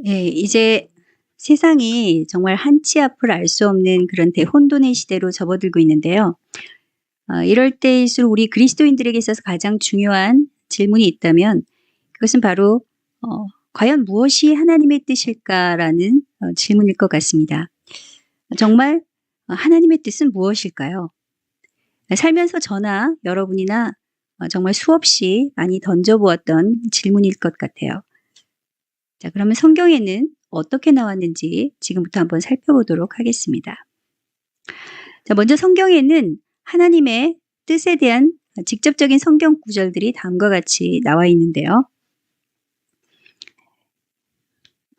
예, 이제 세상이 정말 한치 앞을 알 수 없는 그런 대혼돈의 시대로 접어들고 있는데요. 이럴 때일수록 우리 그리스도인들에게 있어서 가장 중요한 질문이 있다면 그것은 바로 과연 무엇이 하나님의 뜻일까라는 질문일 것 같습니다. 정말 하나님의 뜻은 무엇일까요? 살면서 저나 여러분이나 정말 수없이 많이 던져보았던 질문일 것 같아요. 자, 그러면 성경에는 어떻게 나왔는지 지금부터 한번 살펴보도록 하겠습니다. 자, 먼저 성경에는 하나님의 뜻에 대한 직접적인 성경 구절들이 다음과 같이 나와 있는데요.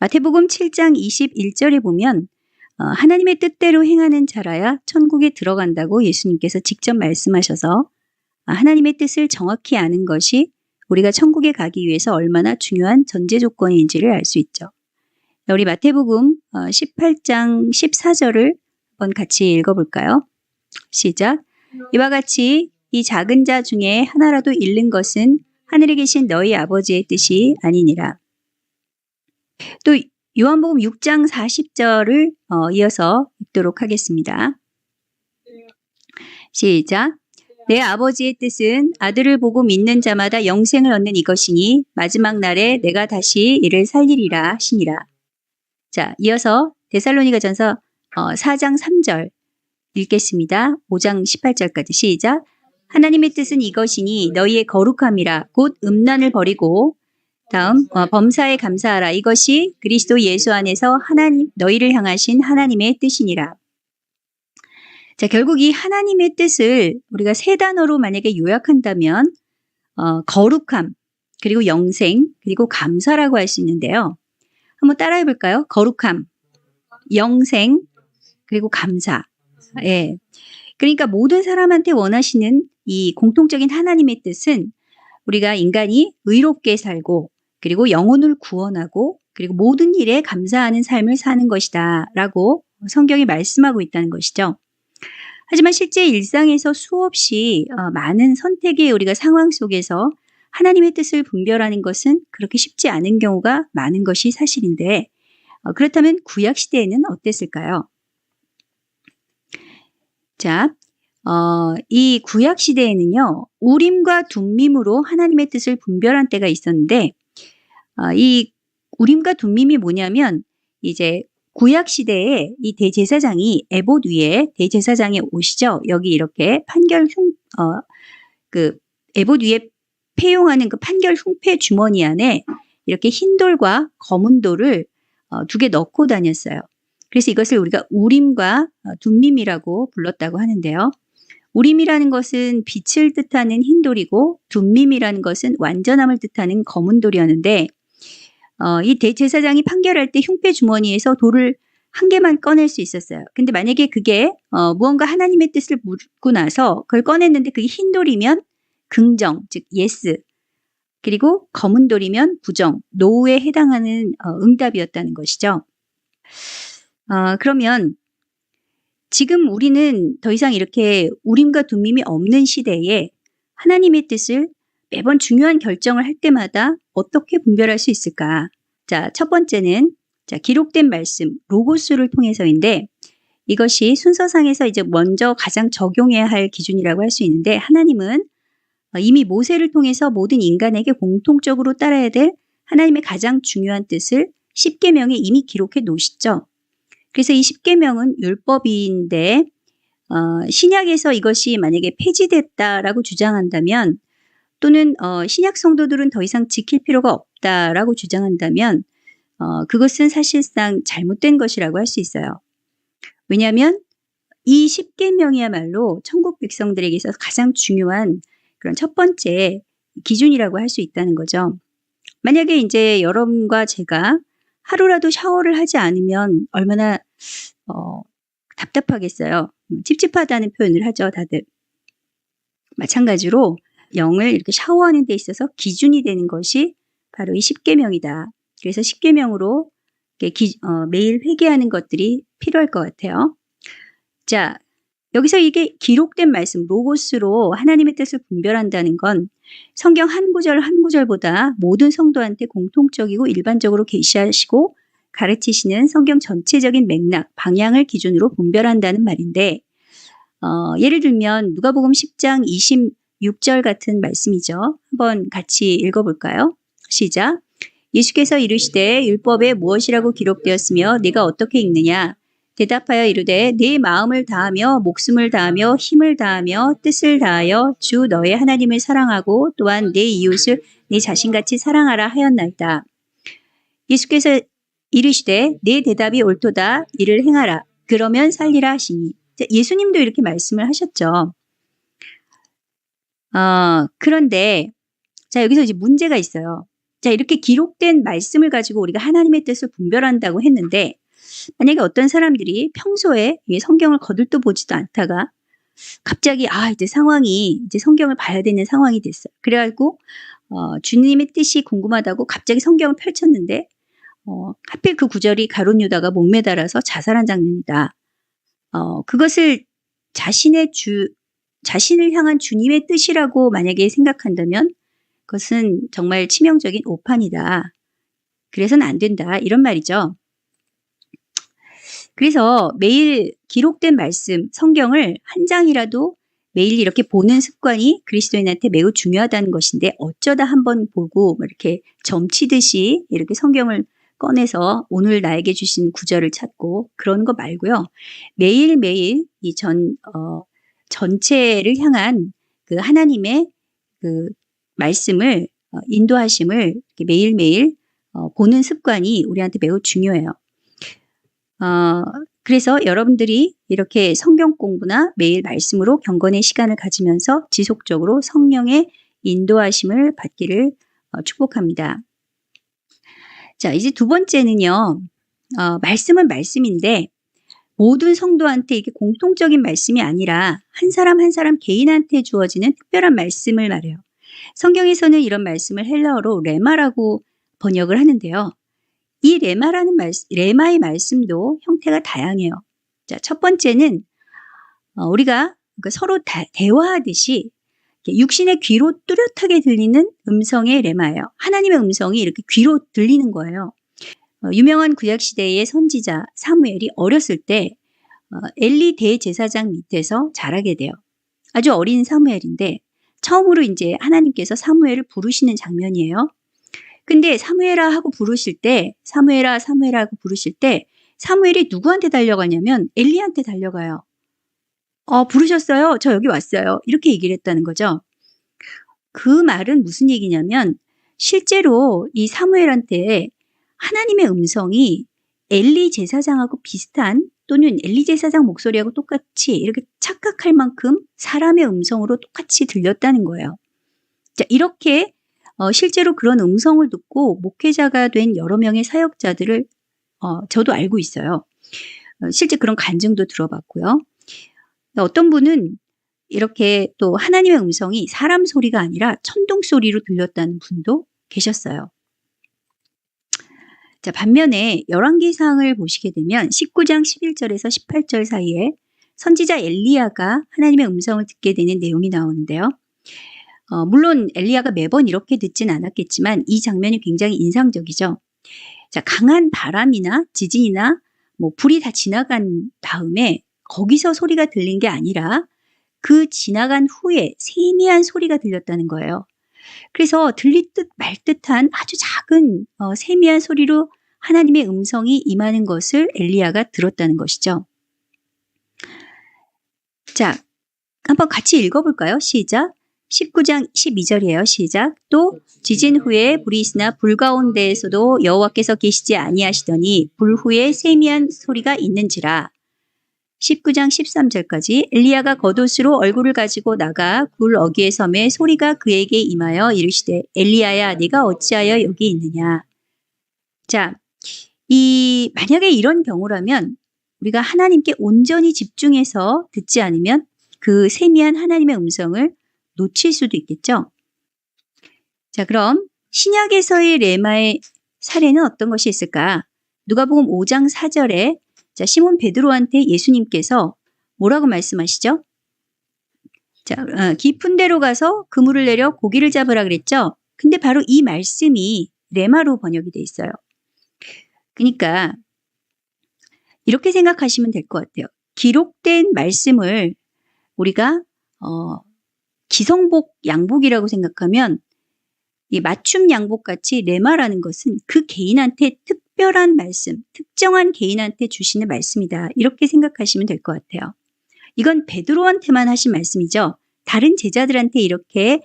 마태복음 7장 21절에 보면 하나님의 뜻대로 행하는 자라야 천국에 들어간다고 예수님께서 직접 말씀하셔서 하나님의 뜻을 정확히 아는 것이 우리가 천국에 가기 위해서 얼마나 중요한 전제 조건인지를 알 수 있죠. 우리 마태복음 18장 14절을 한번 같이 읽어볼까요? 시작. 이와 같이 이 작은 자 중에 하나라도 잃는 것은 하늘에 계신 너희 아버지의 뜻이 아니니라. 또 요한복음 6장 40절을 이어서 읽도록 하겠습니다. 시작. 내 아버지의 뜻은 아들을 보고 믿는 자마다 영생을 얻는 이것이니 마지막 날에 내가 다시 이를 살리리라 하시니라. 자, 이어서 데살로니가전서 4장 3절 읽겠습니다. 5장 18절까지 시작. 하나님의 뜻은 이것이니 너희의 거룩함이라 곧 음란을 버리고 다음 범사에 감사하라. 이것이 그리스도 예수 안에서 하나님 너희를 향하신 하나님의 뜻이니라. 자, 결국 이 하나님의 뜻을 우리가 세 단어로 만약에 요약한다면 거룩함, 그리고 영생, 그리고 감사라고 할 수 있는데요. 한번 따라해 볼까요? 거룩함, 영생, 그리고 감사. 예. 그러니까 모든 사람한테 원하시는 이 공통적인 하나님의 뜻은 우리가 인간이 의롭게 살고 그리고 영혼을 구원하고 그리고 모든 일에 감사하는 삶을 사는 것이다 라고 성경이 말씀하고 있다는 것이죠. 하지만 실제 일상에서 수없이 많은 선택의 우리가 상황 속에서 하나님의 뜻을 분별하는 것은 그렇게 쉽지 않은 경우가 많은 것이 사실인데 그렇다면 구약 시대에는 어땠을까요? 자, 이 구약 시대에는요, 우림과 둠밈으로 하나님의 뜻을 분별한 때가 있었는데 이 우림과 둠밈이 뭐냐면 이제 구약 시대에 이 대제사장이 에봇 위에 대제사장이 오시죠. 여기 이렇게 그 에봇 위에 폐용하는 그 판결 흉패 주머니 안에 이렇게 흰 돌과 검은 돌을 두 개 넣고 다녔어요. 그래서 이것을 우리가 우림과 둠밈이라고 불렀다고 하는데요. 우림이라는 것은 빛을 뜻하는 흰 돌이고 둠밈이라는 것은 완전함을 뜻하는 검은 돌이었는데 이 대제사장이 판결할 때 흉패 주머니에서 돌을 한 개만 꺼낼 수 있었어요. 근데 만약에 그게 무언가 하나님의 뜻을 묻고 나서 그걸 꺼냈는데 그게 흰 돌이면 긍정, 즉 예스, 그리고 검은 돌이면 부정, 노에 해당하는 응답이었다는 것이죠. 그러면 지금 우리는 더 이상 이렇게 우림과 둠밈이 없는 시대에 하나님의 뜻을 매번 중요한 결정을 할 때마다 어떻게 분별할 수 있을까? 자, 첫 번째는 기록된 말씀, 로고스를 통해서인데 이것이 순서상에서 이제 먼저 가장 적용해야 할 기준이라고 할 수 있는데 하나님은 이미 모세를 통해서 모든 인간에게 공통적으로 따라야 될 하나님의 가장 중요한 뜻을 십계명에 이미 기록해 놓으시죠. 그래서 이 십계명은 율법인데 신약에서 이것이 만약에 폐지됐다라고 주장한다면 또는 신약 성도들은 더 이상 지킬 필요가 없다라고 주장한다면 그것은 사실상 잘못된 것이라고 할 수 있어요. 왜냐하면 이 십계명이야말로 천국 백성들에게 있어서 가장 중요한 그런 첫 번째 기준이라고 할 수 있다는 거죠. 만약에 이제 여러분과 제가 하루라도 샤워를 하지 않으면 얼마나 답답하겠어요. 찝찝하다는 표현을 하죠, 다들. 마찬가지로 영을 이렇게 샤워하는 데 있어서 기준이 되는 것이 바로 이 십계명이다. 그래서 십계명으로 매일 회개하는 것들이 필요할 것 같아요. 자, 여기서 이게 기록된 말씀, 로고스로 하나님의 뜻을 분별한다는 건 성경 한 구절 한 구절보다 모든 성도한테 공통적이고 일반적으로 계시하시고 가르치시는 성경 전체적인 맥락, 방향을 기준으로 분별한다는 말인데 예를 들면 누가복음 10장 26절 같은 말씀이죠. 한번 같이 읽어볼까요? 시작. 예수께서 이르시되 율법에 무엇이라고 기록되었으며 네가 어떻게 읽느냐? 대답하여 이르되 네 마음을 다하며 목숨을 다하며 힘을 다하며 뜻을 다하여 주 너의 하나님을 사랑하고 또한 네 이웃을 네 자신같이 사랑하라 하였나이다. 예수께서 이르시되 네 대답이 옳도다. 이를 행하라. 그러면 살리라 하시니. 예수님도 이렇게 말씀을 하셨죠. 그런데 자 여기서 이제 문제가 있어요. 자 이렇게 기록된 말씀을 가지고 우리가 하나님의 뜻을 분별한다고 했는데 만약에 어떤 사람들이 평소에 성경을 거들떠 보지도 않다가 갑자기 이제 상황이 이제 성경을 봐야 되는 상황이 됐어요. 그래가지고 주님의 뜻이 궁금하다고 갑자기 성경을 펼쳤는데 하필 그 구절이 가룟 유다가 목매달아서 자살한 장면이다. 그것을 자신을 향한 주님의 뜻이라고 만약에 생각한다면 그것은 정말 치명적인 오판이다. 그래서는 안 된다. 이런 말이죠. 그래서 매일 기록된 말씀, 성경을 한 장이라도 매일 이렇게 보는 습관이 그리스도인한테 매우 중요하다는 것인데 어쩌다 한번 보고 이렇게 점치듯이 이렇게 성경을 꺼내서 오늘 나에게 주신 구절을 찾고 그런 거 말고요. 매일매일 이 전체를 향한 그 하나님의 그 말씀을 인도하심을 이렇게 매일매일 보는 습관이 우리한테 매우 중요해요. 그래서 여러분들이 이렇게 성경 공부나 매일 말씀으로 경건의 시간을 가지면서 지속적으로 성령의 인도하심을 받기를 축복합니다. 자, 이제 두 번째는요. 말씀은 말씀인데 모든 성도한테 이게 공통적인 말씀이 아니라 한 사람 한 사람 개인한테 주어지는 특별한 말씀을 말해요. 성경에서는 이런 말씀을 헬라어로 레마라고 번역을 하는데요. 이 레마의 말씀도 형태가 다양해요. 자, 첫 번째는 우리가 서로 대화하듯이 육신의 귀로 뚜렷하게 들리는 음성의 레마예요. 하나님의 음성이 이렇게 귀로 들리는 거예요. 유명한 구약시대의 선지자 사무엘이 어렸을 때 엘리 대제사장 밑에서 자라게 돼요. 아주 어린 사무엘인데 처음으로 이제 하나님께서 사무엘을 부르시는 장면이에요. 근데 사무엘아 하고 부르실 때 사무엘아 하고 부르실 때 사무엘이 누구한테 달려가냐면 엘리한테 달려가요. 부르셨어요? 저 여기 왔어요. 이렇게 얘기를 했다는 거죠. 그 말은 무슨 얘기냐면 실제로 이 사무엘한테 하나님의 음성이 엘리 제사장하고 비슷한 또는 엘리 제사장 목소리하고 똑같이 이렇게 착각할 만큼 사람의 음성으로 똑같이 들렸다는 거예요. 자, 이렇게 실제로 그런 음성을 듣고 목회자가 된 여러 명의 사역자들을 저도 알고 있어요. 실제 그런 간증도 들어봤고요. 어떤 분은 이렇게 또 하나님의 음성이 사람 소리가 아니라 천둥 소리로 들렸다는 분도 계셨어요. 자, 반면에 열왕기상을 보시게 되면 19장 11절에서 18절 사이에 선지자 엘리야가 하나님의 음성을 듣게 되는 내용이 나오는데요. 물론 엘리야가 매번 이렇게 듣진 않았겠지만 이 장면이 굉장히 인상적이죠. 자, 강한 바람이나 지진이나 불이 다 지나간 다음에 거기서 소리가 들린 게 아니라 그 지나간 후에 세미한 소리가 들렸다는 거예요. 그래서 들릴 듯 말 듯한 아주 작은 세미한 소리로 하나님의 음성이 임하는 것을 엘리야가 들었다는 것이죠. 자, 한번 같이 읽어볼까요? 시작. 19장 12절이에요. 시작. 또 지진 후에 불이 있으나 불 가운데에서도 여호와께서 계시지 아니하시더니 불 후에 세미한 소리가 있는지라. 19장 13절까지 엘리야가 겉옷으로 얼굴을 가지고 나가 굴 어귀에 섬에 소리가 그에게 임하여 이르시되 엘리야야 네가 어찌하여 여기 있느냐. 자, 만약에 이런 경우라면 우리가 하나님께 온전히 집중해서 듣지 않으면 그 세미한 하나님의 음성을 놓칠 수도 있겠죠. 자, 그럼 신약에서의 레마의 사례는 어떤 것이 있을까? 누가복음 5장 4절에 자, 시몬 베드로한테 예수님께서 뭐라고 말씀하시죠? 자, 깊은 데로 가서 그물을 내려 고기를 잡으라 그랬죠. 근데 바로 이 말씀이 레마로 번역이 돼 있어요. 그러니까 이렇게 생각하시면 될 것 같아요. 기록된 말씀을 우리가 기성복 양복이라고 생각하면 이 맞춤 양복같이 레마라는 것은 그 개인한테 특별한 말씀, 특정한 개인한테 주시는 말씀이다. 이렇게 생각하시면 될 것 같아요. 이건 베드로한테만 하신 말씀이죠. 다른 제자들한테 이렇게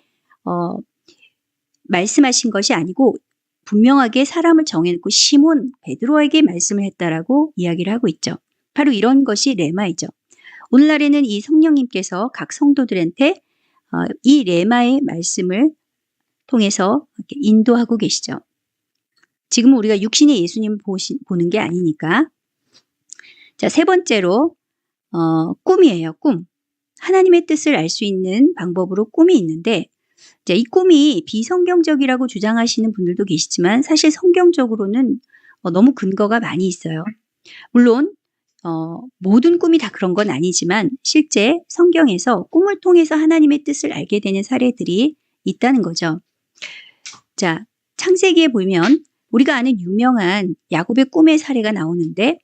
말씀하신 것이 아니고 분명하게 사람을 정해놓고 시몬, 베드로에게 말씀을 했다라고 이야기를 하고 있죠. 바로 이런 것이 레마이죠. 오늘날에는 이 성령님께서 각 성도들한테 이 레마의 말씀을 통해서 이렇게 인도하고 계시죠. 지금 우리가 육신의 예수님을 보는 게 아니니까. 자, 세 번째로 꿈이에요. 꿈. 하나님의 뜻을 알 수 있는 방법으로 꿈이 있는데 자, 이 꿈이 비성경적이라고 주장하시는 분들도 계시지만 사실 성경적으로는 너무 근거가 많이 있어요. 물론 모든 꿈이 다 그런 건 아니지만 실제 성경에서 꿈을 통해서 하나님의 뜻을 알게 되는 사례들이 있다는 거죠. 자, 창세기에 보면 우리가 아는 유명한 야곱의 꿈의 사례가 나오는데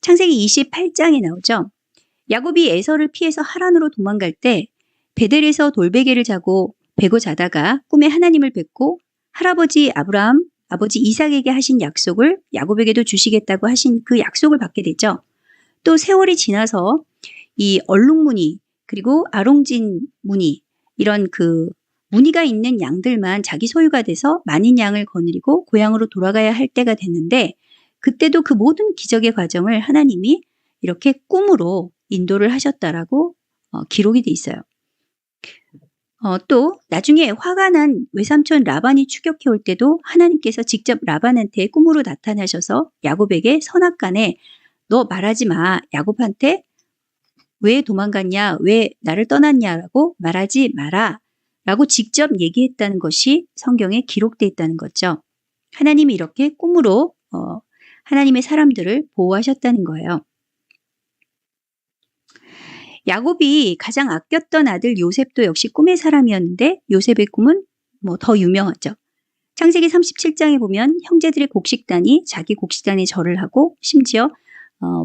창세기 28장에 나오죠. 야곱이 에서를 피해서 하란으로 도망갈 때 베델에서 돌베개를 베고 자다가 꿈에 하나님을 뵙고 할아버지 아브라함, 아버지 이삭에게 하신 약속을 야곱에게도 주시겠다고 하신 그 약속을 받게 되죠. 또 세월이 지나서 이 얼룩무늬 그리고 아롱진 무늬 이런 그 무늬가 있는 양들만 자기 소유가 돼서 많은 양을 거느리고 고향으로 돌아가야 할 때가 됐는데 그때도 그 모든 기적의 과정을 하나님이 이렇게 꿈으로 인도를 하셨다라고 기록이 돼 있어요. 또 나중에 화가 난 외삼촌 라반이 추격해 올 때도 하나님께서 직접 라반한테 꿈으로 나타나셔서 야곱에게 선악간에 너 말하지 마. 야곱한테 왜 도망갔냐? 왜 나를 떠났냐라고 말하지 마라. 라고 직접 얘기했다는 것이 성경에 기록되어 있다는 거죠. 하나님이 이렇게 꿈으로 하나님의 사람들을 보호하셨다는 거예요. 야곱이 가장 아꼈던 아들 요셉도 역시 꿈의 사람이었는데 요셉의 꿈은 더 유명하죠. 창세기 37장에 보면 형제들의 곡식단이 자기 곡식단에 절을 하고 심지어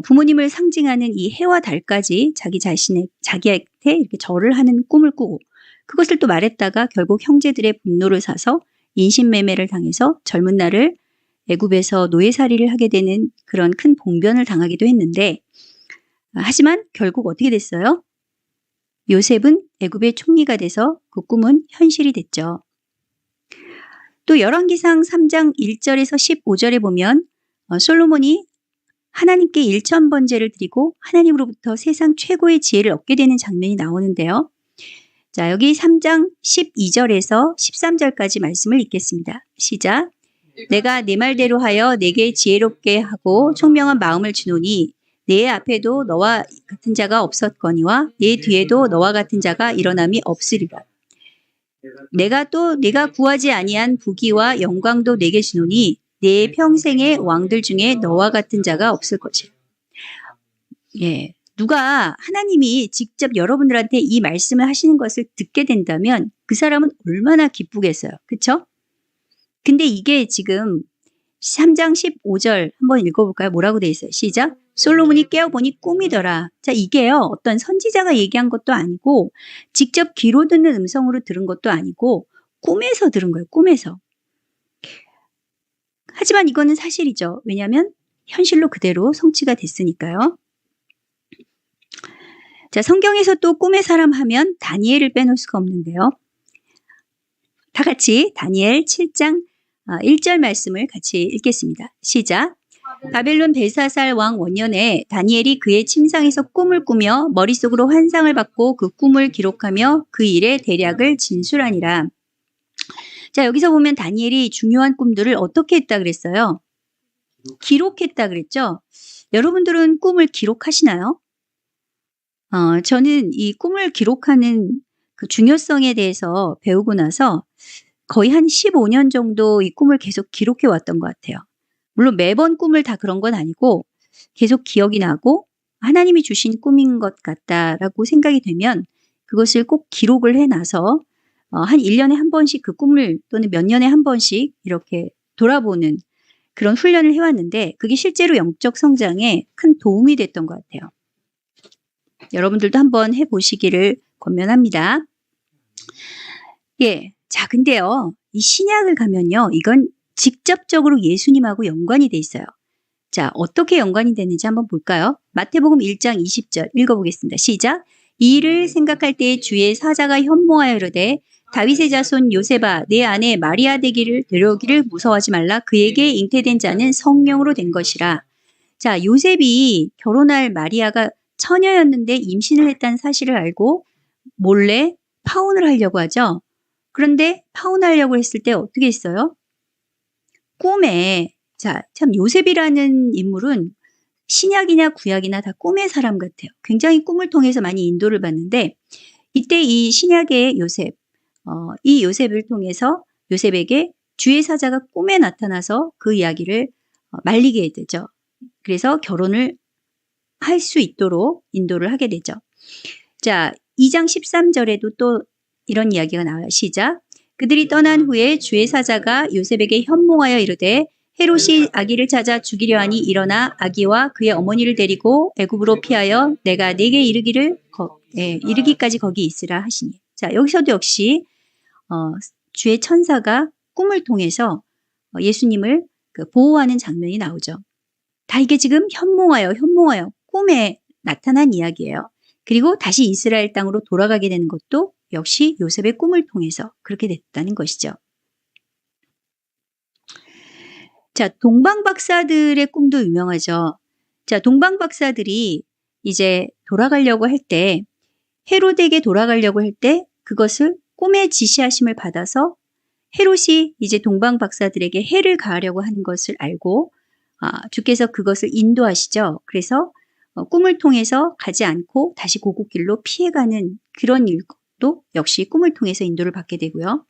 부모님을 상징하는 이 해와 달까지 자기한테 이렇게 절을 하는 꿈을 꾸고 그것을 또 말했다가 결국 형제들의 분노를 사서 인신매매를 당해서 젊은 날을 애굽에서 노예살이를 하게 되는 그런 큰 봉변을 당하기도 했는데 하지만 결국 어떻게 됐어요? 요셉은 애굽의 총리가 돼서 그 꿈은 현실이 됐죠. 또 열왕기상 3장 1절에서 15절에 보면 솔로몬이 하나님께 1000번제를 드리고 하나님으로부터 세상 최고의 지혜를 얻게 되는 장면이 나오는데요. 자, 여기 3장 12절에서 13절까지 말씀을 읽겠습니다. 시작. 내가 내 말대로 하여 내게 지혜롭게 하고 총명한 마음을 주노니 내 앞에도 너와 같은 자가 없었거니와 내 뒤에도 너와 같은 자가 일어남이 없으리라. 내가 구하지 아니한 부귀와 영광도 내게 주노니 내 평생의 왕들 중에 너와 같은 자가 없을 것이라. 예, 누가 하나님이 직접 여러분들한테 이 말씀을 하시는 것을 듣게 된다면 그 사람은 얼마나 기쁘겠어요. 그렇죠? 근데 이게 지금 3장 15절 한번 읽어볼까요? 뭐라고 돼 있어요? 시작. 솔로몬이 깨어보니 꿈이더라. 자, 이게요. 어떤 선지자가 얘기한 것도 아니고 직접 귀로 듣는 음성으로 들은 것도 아니고 꿈에서 들은 거예요. 꿈에서. 하지만 이거는 사실이죠. 왜냐하면 현실로 그대로 성취가 됐으니까요. 자, 성경에서 또 꿈의 사람 하면 다니엘을 빼놓을 수가 없는데요. 다 같이 다니엘 7장 1절 말씀을 같이 읽겠습니다. 시작. 바벨론 벨사살 왕 원년에 다니엘이 그의 침상에서 꿈을 꾸며 머릿속으로 환상을 받고 그 꿈을 기록하며 그 일의 대략을 진술하니라. 자, 여기서 보면 다니엘이 중요한 꿈들을 어떻게 했다 그랬어요? 기록했다 그랬죠? 여러분들은 꿈을 기록하시나요? 저는 이 꿈을 기록하는 그 중요성에 대해서 배우고 나서 거의 한 15년 정도 이 꿈을 계속 기록해 왔던 것 같아요. 물론 매번 꿈을 다 그런 건 아니고 계속 기억이 나고 하나님이 주신 꿈인 것 같다라고 생각이 되면 그것을 꼭 기록을 해놔서 한 1년에 한 번씩 그 꿈을 또는 몇 년에 한 번씩 이렇게 돌아보는 그런 훈련을 해왔는데 그게 실제로 영적 성장에 큰 도움이 됐던 것 같아요. 여러분들도 한번 해보시기를 권면합니다. 예, 자, 근데요, 이 신약을 가면요, 이건 직접적으로 예수님하고 연관이 돼 있어요. 자, 어떻게 연관이 되는지 한번 볼까요? 마태복음 1장 20절 읽어보겠습니다. 시작. 이를 생각할 때 주의 사자가 현모하여 이르되 다윗의 자손 요셉아 내 아내 마리아 되기를 데려오기를 무서워하지 말라. 그에게 잉태된 자는 성령으로 된 것이라. 자, 요셉이 결혼할 마리아가 처녀였는데 임신을 했다는 사실을 알고 몰래 파혼을 하려고 하죠. 그런데 파혼하려고 했을 때 어떻게 했어요? 꿈에, 자, 참 요셉이라는 인물은 신약이냐 구약이나 다 꿈의 사람 같아요. 굉장히 꿈을 통해서 많이 인도를 받는데 이때 이 신약의 요셉, 이 요셉을 통해서 요셉에게 주의 사자가 꿈에 나타나서 그 이야기를 말리게 되죠. 그래서 결혼을 할 수 있도록 인도를 하게 되죠. 자, 2장 13절에도 또 이런 이야기가 나와요. 시작. 그들이 떠난 후에 주의 사자가 요셉에게 현몽하여 이르되 헤롯이 아기를 찾아 죽이려 하니 일어나 아기와 그의 어머니를 데리고 애굽으로 피하여 내가 네게 이르기까지 거기 있으라 하시니. 자, 여기서도 역시 주의 천사가 꿈을 통해서 예수님을 보호하는 장면이 나오죠. 다 이게 지금 현몽하여 꿈에 나타난 이야기예요. 그리고 다시 이스라엘 땅으로 돌아가게 되는 것도 역시 요셉의 꿈을 통해서 그렇게 됐다는 것이죠. 자, 동방박사들의 꿈도 유명하죠. 자, 동방박사들이 이제 돌아가려고 할 때, 헤롯에게 돌아가려고 할 때 그것을 꿈의 지시하심을 받아서 헤롯이 이제 동방박사들에게 해를 가하려고 하는 것을 알고 주께서 그것을 인도하시죠. 그래서 꿈을 통해서 가지 않고 다시 고국길로 피해가는 그런 일도 역시 꿈을 통해서 인도를 받게 되고요.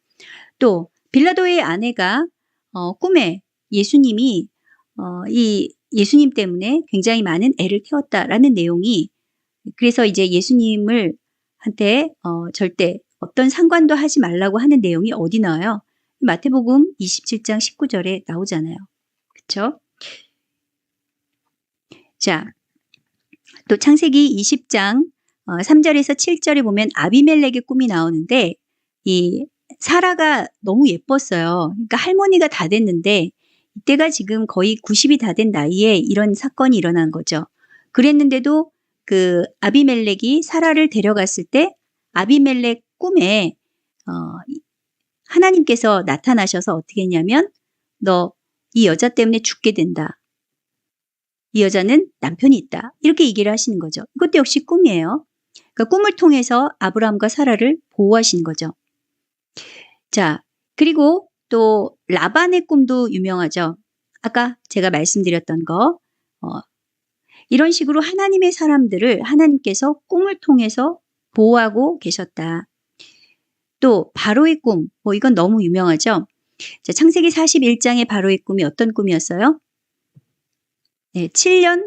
또 빌라도의 아내가 꿈에 예수님이 이 예수님 때문에 굉장히 많은 애를 태웠다라는 내용이 그래서 이제 예수님을 한테 절대 어떤 상관도 하지 말라고 하는 내용이 어디 나와요? 마태복음 27장 19절에 나오잖아요. 그렇죠? 자, 또 창세기 20장 3절에서 7절에 보면 아비멜렉의 꿈이 나오는데 이 사라가 너무 예뻤어요. 그러니까 할머니가 다 됐는데 이때가 지금 거의 90이 다 된 나이에 이런 사건이 일어난 거죠. 그랬는데도 그 아비멜렉이 사라를 데려갔을 때 아비멜렉 꿈에 하나님께서 나타나셔서 어떻게 했냐면 너 이 여자 때문에 죽게 된다. 이 여자는 남편이 있다. 이렇게 얘기를 하시는 거죠. 이것도 역시 꿈이에요. 그러니까 꿈을 통해서 아브라함과 사라를 보호하신 거죠. 자, 그리고 또 라반의 꿈도 유명하죠. 아까 제가 말씀드렸던 거. 이런 식으로 하나님의 사람들을 하나님께서 꿈을 통해서 보호하고 계셨다. 또 바로의 꿈, 이건 너무 유명하죠. 자, 창세기 41장의 바로의 꿈이 어떤 꿈이었어요? 7년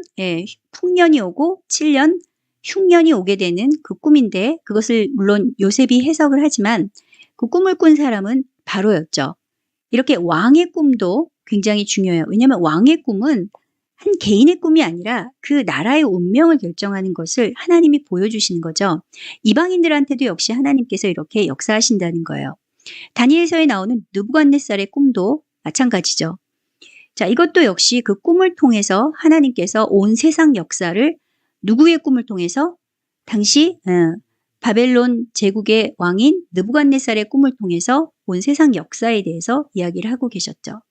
풍년이 오고 7년 흉년이 오게 되는 그 꿈인데 그것을 물론 요셉이 해석을 하지만 그 꿈을 꾼 사람은 바로였죠. 이렇게 왕의 꿈도 굉장히 중요해요. 왜냐하면 왕의 꿈은 한 개인의 꿈이 아니라 그 나라의 운명을 결정하는 것을 하나님이 보여주시는 거죠. 이방인들한테도 역시 하나님께서 이렇게 역사하신다는 거예요. 다니엘서에 나오는 느부갓네살의 꿈도 마찬가지죠. 자, 이것도 역시 그 꿈을 통해서 하나님께서 온 세상 역사를 누구의 꿈을 통해서 당시 바벨론 제국의 왕인 느부갓네살의 꿈을 통해서 온 세상 역사에 대해서 이야기를 하고 계셨죠.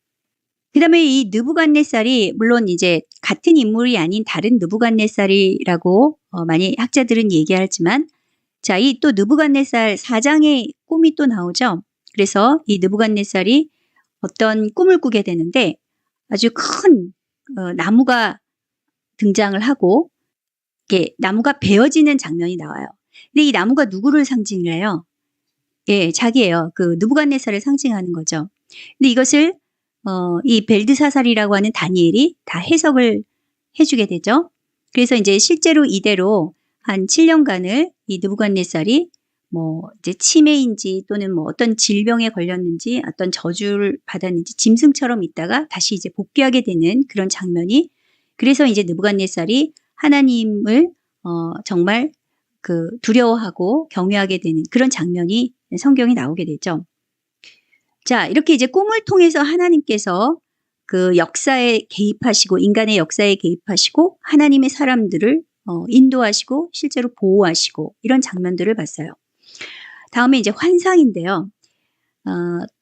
그 다음에 이 느부갓네살이 물론 이제 같은 인물이 아닌 다른 느부갓네살이라고 많이 학자들은 얘기하지만 자, 이 또 느부갓네살 4장의 꿈이 또 나오죠. 그래서 이 느부갓네살이 어떤 꿈을 꾸게 되는데 아주 큰 나무가 등장을 하고 이게 나무가 베어지는 장면이 나와요. 근데 이 나무가 누구를 상징을 해요? 예, 자기예요. 그 느부갓네살을 상징하는 거죠. 근데 이것을 이 벨드사살이라고 하는 다니엘이 다 해석을 해주게 되죠. 그래서 이제 실제로 이대로 한 7년간을 이 느부갓네살이 뭐 이제 치매인지 또는 뭐 어떤 질병에 걸렸는지 어떤 저주를 받았는지 짐승처럼 있다가 다시 이제 복귀하게 되는 그런 장면이, 그래서 이제 느부갓네살이 하나님을 정말 그 두려워하고 경외하게 되는 그런 장면이 성경에 나오게 되죠. 자, 이렇게 이제 꿈을 통해서 하나님께서 그 역사에 개입하시고, 인간의 역사에 개입하시고, 하나님의 사람들을 인도하시고, 실제로 보호하시고, 이런 장면들을 봤어요. 다음에 이제 환상인데요.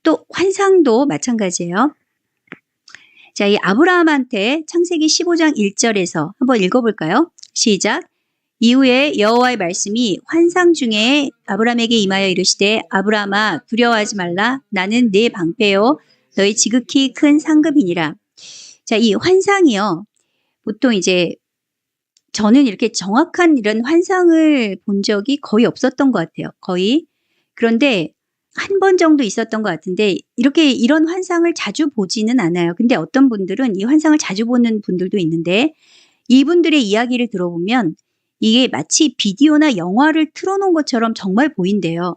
또 환상도 마찬가지예요. 자, 이 아브라함한테 창세기 15장 1절에서 한번 읽어볼까요? 시작. 이후에 여호와의 말씀이 환상 중에 아브라함에게 임하여 이르시되 아브라함아 두려워하지 말라. 나는 네 방패요 너희 지극히 큰 상급이니라. 자, 이 환상이요. 보통 이제 저는 이렇게 정확한 이런 환상을 본 적이 거의 없었던 것 같아요. 거의. 그런데 한 번 정도 있었던 것 같은데 이렇게 이런 환상을 자주 보지는 않아요. 근데 어떤 분들은 이 환상을 자주 보는 분들도 있는데 이분들의 이야기를 들어보면 이게 마치 비디오나 영화를 틀어놓은 것처럼 정말 보인대요.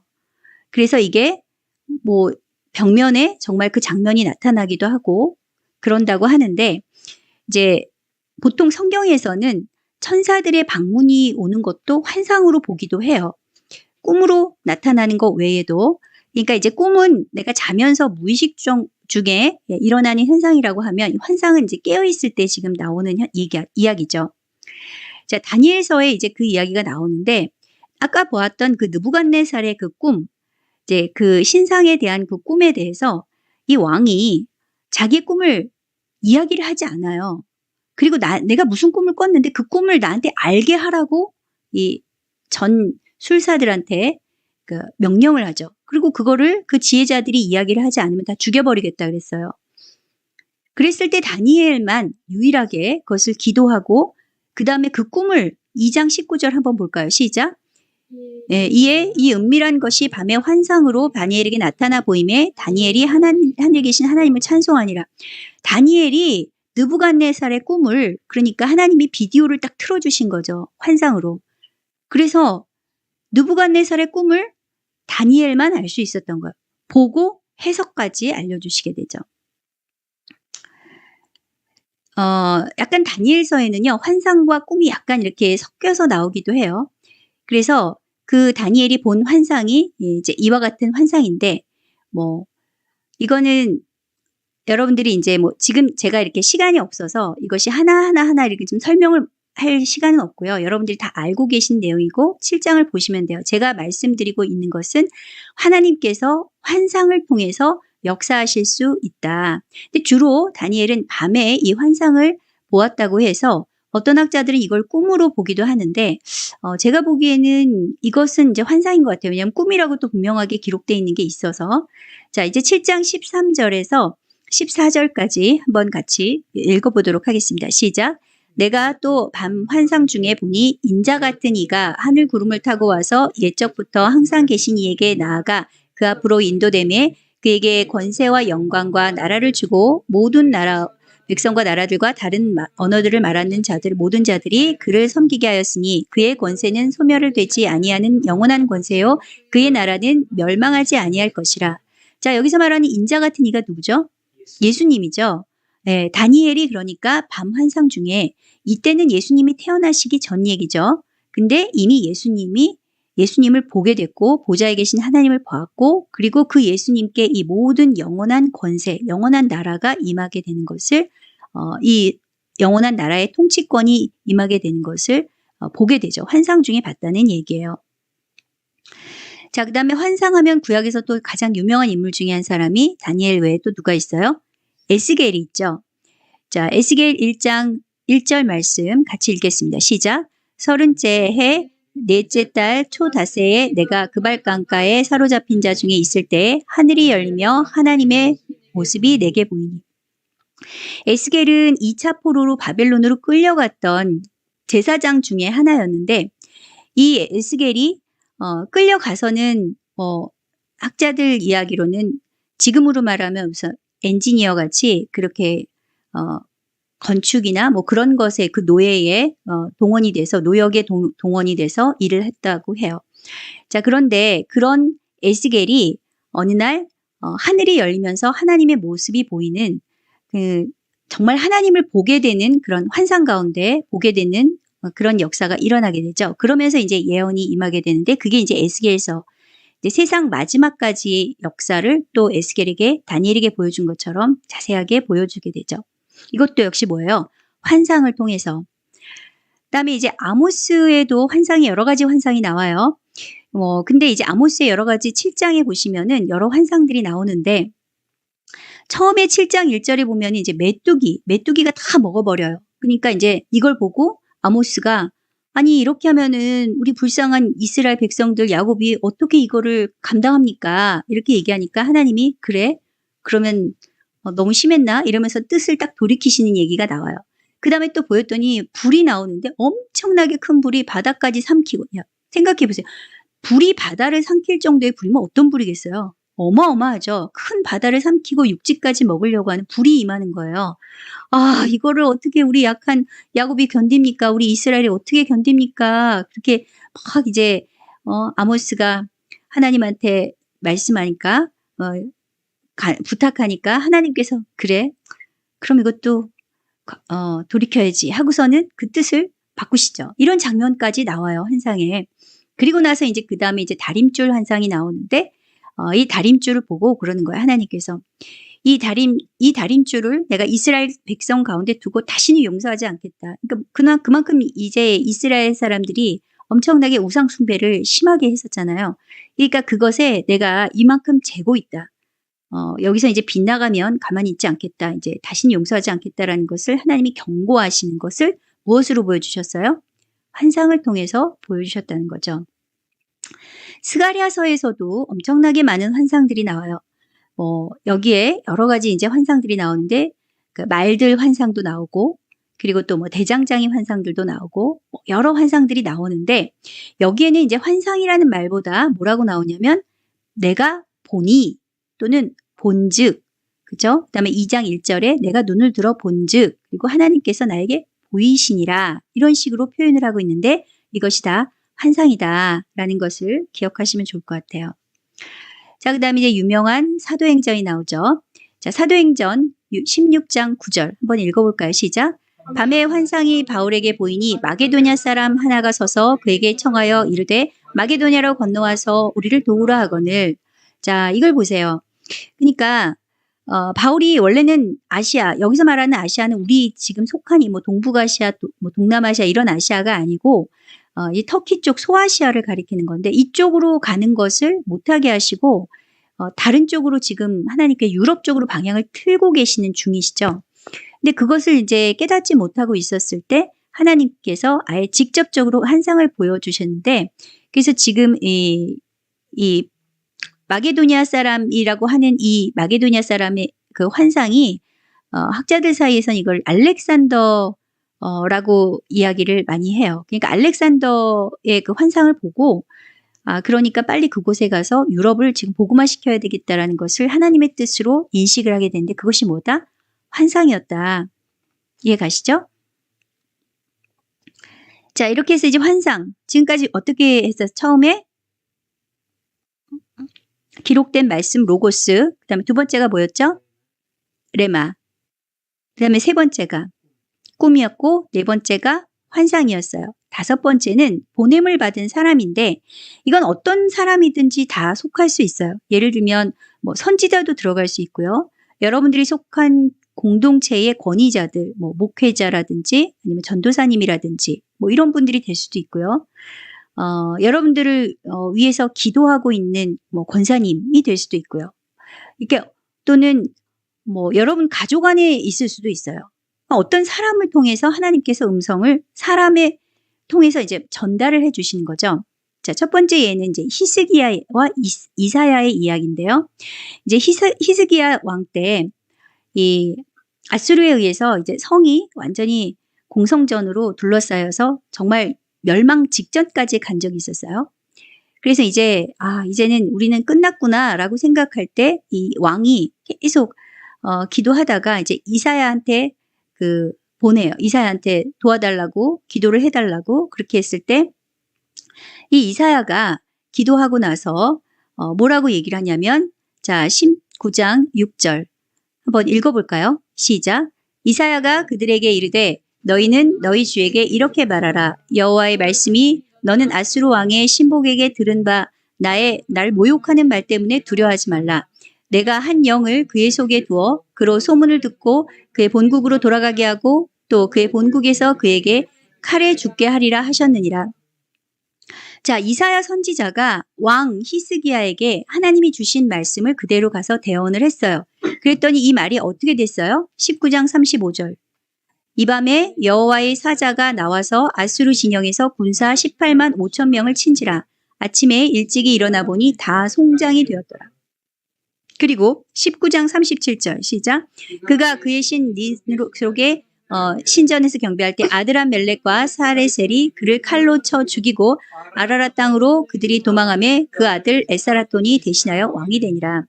그래서 이게 뭐 벽면에 정말 그 장면이 나타나기도 하고 그런다고 하는데, 이제 보통 성경에서는 천사들의 방문이 오는 것도 환상으로 보기도 해요. 꿈으로 나타나는 것 외에도. 그러니까 이제 꿈은 내가 자면서 무의식 중에 일어나는 현상이라고 하면, 환상은 이제 깨어있을 때 지금 나오는 이야기죠. 자, 다니엘서에 이제 그 이야기가 나오는데, 아까 보았던 그 느부갓네살의 그 꿈, 이제 그 신상에 대한 그 꿈에 대해서 이 왕이 자기의 꿈을 이야기를 하지 않아요. 그리고 내가 무슨 꿈을 꿨는데 그 꿈을 나한테 알게 하라고 이 전 술사들한테 그 명령을 하죠. 그리고 그거를 그 지혜자들이 이야기를 하지 않으면 다 죽여버리겠다 그랬어요. 그랬을 때 다니엘만 유일하게 그것을 기도하고 그 다음에 그 꿈을 2장 19절 한번 볼까요? 시작. 예, 이에 이 은밀한 것이 밤의 환상으로 다니엘에게 나타나 보임에 다니엘이 하늘에 계신 하나님을 찬송하니라. 다니엘이 느부갓네살의 꿈을, 그러니까 하나님이 비디오를 딱 틀어주신 거죠. 환상으로. 그래서 느부갓네살의 꿈을 다니엘만 알 수 있었던 거예요. 보고 해석까지 알려주시게 되죠. 약간 다니엘서에는요, 환상과 꿈이 약간 이렇게 섞여서 나오기도 해요. 그래서 그 다니엘이 본 환상이 이제 이와 같은 환상인데, 뭐, 이거는 여러분들이 이제 뭐 지금 제가 이렇게 시간이 없어서 이것이 하나하나 이렇게 좀 설명을 할 시간은 없고요. 여러분들이 다 알고 계신 내용이고 7장을 보시면 돼요. 제가 말씀드리고 있는 것은 하나님께서 환상을 통해서 역사하실 수 있다. 근데 주로 다니엘은 밤에 이 환상을 보았다고 해서 어떤 학자들은 이걸 꿈으로 보기도 하는데 제가 보기에는 이것은 이제 환상인 것 같아요. 왜냐하면 꿈이라고 또 분명하게 기록되어 있는 게 있어서. 자, 이제 7장 13절에서 14절까지 한번 같이 읽어보도록 하겠습니다. 시작. 내가 또 밤 환상 중에 보니 인자 같은 이가 하늘 구름을 타고 와서 옛적부터 항상 계신 이에게 나아가 그 앞으로 인도되매 그에게 권세와 영광과 나라를 주고 모든 나라 백성과 나라들과 다른 언어들을 말하는 자들 모든 자들이 그를 섬기게 하였으니 그의 권세는 소멸을 되지 아니하는 영원한 권세요 그의 나라는 멸망하지 아니할 것이라. 자, 여기서 말하는 인자 같은 이가 누구죠? 예수님이죠. 네, 다니엘이 그러니까 밤 환상 중에, 이때는 예수님이 태어나시기 전 얘기죠. 근데 이미 예수님을 보게 됐고 보좌에 계신 하나님을 보았고, 그리고 그 예수님께 이 모든 영원한 권세, 영원한 나라가 임하게 되는 것을 이 영원한 나라의 통치권이 임하게 되는 것을 보게 되죠. 환상 중에 봤다는 얘기예요. 자, 그 다음에 환상하면 구약에서 또 가장 유명한 인물 중에 한 사람이 다니엘 외에 또 누가 있어요? 에스겔이 있죠. 자, 에스겔 1장 1절 말씀 같이 읽겠습니다. 시작. 30째 해 넷째 달 초다세에 내가 그발강가에 사로잡힌 자 중에 있을 때 하늘이 열리며 하나님의 모습이 내게 보이니. 에스겔은 2차 포로로 바벨론으로 끌려갔던 제사장 중에 하나였는데, 이 에스겔이 끌려가서는 학자들 이야기로는 지금으로 말하면 우선 엔지니어 같이 그렇게 건축이나 뭐 그런 것에 그 노예에 동원이 돼서 노역에 동원이 돼서 일을 했다고 해요. 자, 그런데 그런 에스겔이 어느 날 하늘이 열리면서 하나님의 모습이 보이는 정말 하나님을 보게 되는 그런 환상 가운데 보게 되는 그런 역사가 일어나게 되죠. 그러면서 이제 예언이 임하게 되는데 그게 이제 에스겔서 이제 세상 마지막까지의 역사를 또 에스겔에게 다니엘에게 보여준 것처럼 자세하게 보여주게 되죠. 이것도 역시 뭐예요? 환상을 통해서. 그다음에 이제 아모스에도 환상이 여러 가지 환상이 나와요. 근데 이제 아모스의 여러 가지 7장에 보시면은 여러 환상들이 나오는데 처음에 7장 1절에 보면 이제 메뚜기가 다 먹어버려요. 그러니까 이제 이걸 보고 아모스가 아니 이렇게 하면은 우리 불쌍한 이스라엘 백성들 야곱이 어떻게 이거를 감당합니까? 이렇게 얘기하니까 하나님이 그래? 그러면 너무 심했나? 이러면서 뜻을 딱 돌이키시는 얘기가 나와요. 그 다음에 또 보였더니 불이 나오는데 엄청나게 큰 불이 바다까지 삼키고 생각해 보세요. 불이 바다를 삼킬 정도의 불이면 어떤 불이겠어요? 어마어마하죠. 큰 바다를 삼키고 육지까지 먹으려고 하는 불이 임하는 거예요. 아, 이거를 어떻게 우리 약한 야곱이 견딥니까? 우리 이스라엘이 어떻게 견딥니까? 그렇게 막 이제 아모스가 하나님한테 말씀하니까 부탁하니까 하나님께서 그래? 그럼 이것도 돌이켜야지 하고서는 그 뜻을 바꾸시죠. 이런 장면까지 나와요, 환상에. 그리고 나서 이제 그 다음에 이제 다림줄 환상이 나오는데 이 다림줄을 보고 그러는 거예요, 하나님께서. 이 다림줄을 내가 이스라엘 백성 가운데 두고 다시는 용서하지 않겠다. 그러니까 그만큼 이제 이스라엘 사람들이 엄청나게 우상 숭배를 심하게 했었잖아요. 그러니까 그것에 내가 이만큼 재고 있다. 여기서 이제 빗나가면 가만히 있지 않겠다. 이제 다시는 용서하지 않겠다라는 것을 하나님이 경고하시는 것을 무엇으로 보여주셨어요? 환상을 통해서 보여주셨다는 거죠. 스가랴서에서도 엄청나게 많은 환상들이 나와요. 여기에 여러 가지 이제 환상들이 나오는데 그 말들 환상도 나오고 그리고 또 대장장이 환상들도 나오고 여러 환상들이 나오는데 여기에는 이제 환상이라는 말보다 뭐라고 나오냐면 내가 보니 또는 본즉 그죠? 그다음에 2장 1절에 내가 눈을 들어 본즉 그리고 하나님께서 나에게 보이시니라 이런 식으로 표현을 하고 있는데 이것이 다 환상이다라는 것을 기억하시면 좋을 것 같아요. 자, 그 다음에 이제 유명한 사도행전이 나오죠. 자, 사도행전 16장 9절 한번 읽어볼까요? 시작. 밤에 환상이 바울에게 보이니 마게도냐 사람 하나가 서서 그에게 청하여 이르되 마게도냐로 건너와서 우리를 도우라 하거늘. 자, 이걸 보세요. 그러니까 바울이 원래는 아시아, 여기서 말하는 아시아는 우리 지금 속한 이 동북아시아, 동남아시아 이런 아시아가 아니고 이 터키 쪽 소아시아를 가리키는 건데 이쪽으로 가는 것을 못하게 하시고 다른 쪽으로 지금 하나님께 유럽 쪽으로 방향을 틀고 계시는 중이시죠. 근데 그것을 이제 깨닫지 못하고 있었을 때 하나님께서 아예 직접적으로 환상을 보여주셨는데 그래서 지금 이 마게도냐 사람이라고 하는 이 마게도냐 사람의 그 환상이 학자들 사이에서는 이걸 알렉산더라고 이야기를 많이 해요. 그러니까 알렉산더의 그 환상을 보고 그러니까 빨리 그곳에 가서 유럽을 지금 복음화시켜야 되겠다라는 것을 하나님의 뜻으로 인식을 하게 되는데 그것이 뭐다? 환상이었다. 이해 가시죠? 자, 이렇게 해서 이제 환상. 지금까지 어떻게 해서 처음에 기록된 말씀 로고스, 그 다음에 두 번째가 뭐였죠? 레마. 그 다음에 세 번째가 꿈이었고 네 번째가 환상이었어요. 다섯 번째는 보냄을 받은 사람인데 이건 어떤 사람이든지 다 속할 수 있어요. 예를 들면 선지자도 들어갈 수 있고요. 여러분들이 속한 공동체의 권위자들, 목회자라든지 아니면 전도사님이라든지 이런 분들이 될 수도 있고요. 여러분들을 위해서 기도하고 있는 권사님이 될 수도 있고요. 이렇게 또는 여러분 가족 안에 있을 수도 있어요. 어떤 사람을 통해서 하나님께서 음성을 사람에 통해서 이제 전달을 해 주시는 거죠. 자, 첫 번째 예는 이제 히스기야와 이사야의 이야기인데요. 이제 히스기야 왕 때 이 아수르에 의해서 이제 성이 완전히 공성전으로 둘러싸여서 정말 멸망 직전까지 간 적이 있었어요. 그래서 이제는 우리는 끝났구나라고 생각할 때 이 왕이 계속 기도하다가 이제 이사야한테 보내요. 이사야한테 도와달라고 기도를 해달라고 그렇게 했을 때 이 이사야가 기도하고 나서 뭐라고 얘기를 하냐면 자 19장 6절 한번 읽어볼까요? 시작. 이사야가 그들에게 이르되 너희는 너희 주에게 이렇게 말하라. 여호와의 말씀이 너는 아수르 왕의 신복에게 들은 바 날 모욕하는 말 때문에 두려워하지 말라. 내가 한 영을 그의 속에 두어 그로 소문을 듣고 그의 본국으로 돌아가게 하고 또 그의 본국에서 그에게 칼에 죽게 하리라 하셨느니라. 자, 이사야 선지자가 왕 히스기야에게 하나님이 주신 말씀을 그대로 가서 대언을 했어요. 그랬더니 이 말이 어떻게 됐어요? 19장 35절. 이 밤에 여호와의 사자가 나와서 아수르 진영에서 군사 18만 5천 명을 친지라. 아침에 일찍이 일어나 보니 다 송장이 되었더라. 그리고 19장 37절 시작. 그가 그의 신 닌록에 신전에서 경배할 때 아드람 멜렉과 사레셀이 그를 칼로 쳐 죽이고 아라라 땅으로 그들이 도망하며 그 아들 에사라돈이 대신하여 왕이 되니라.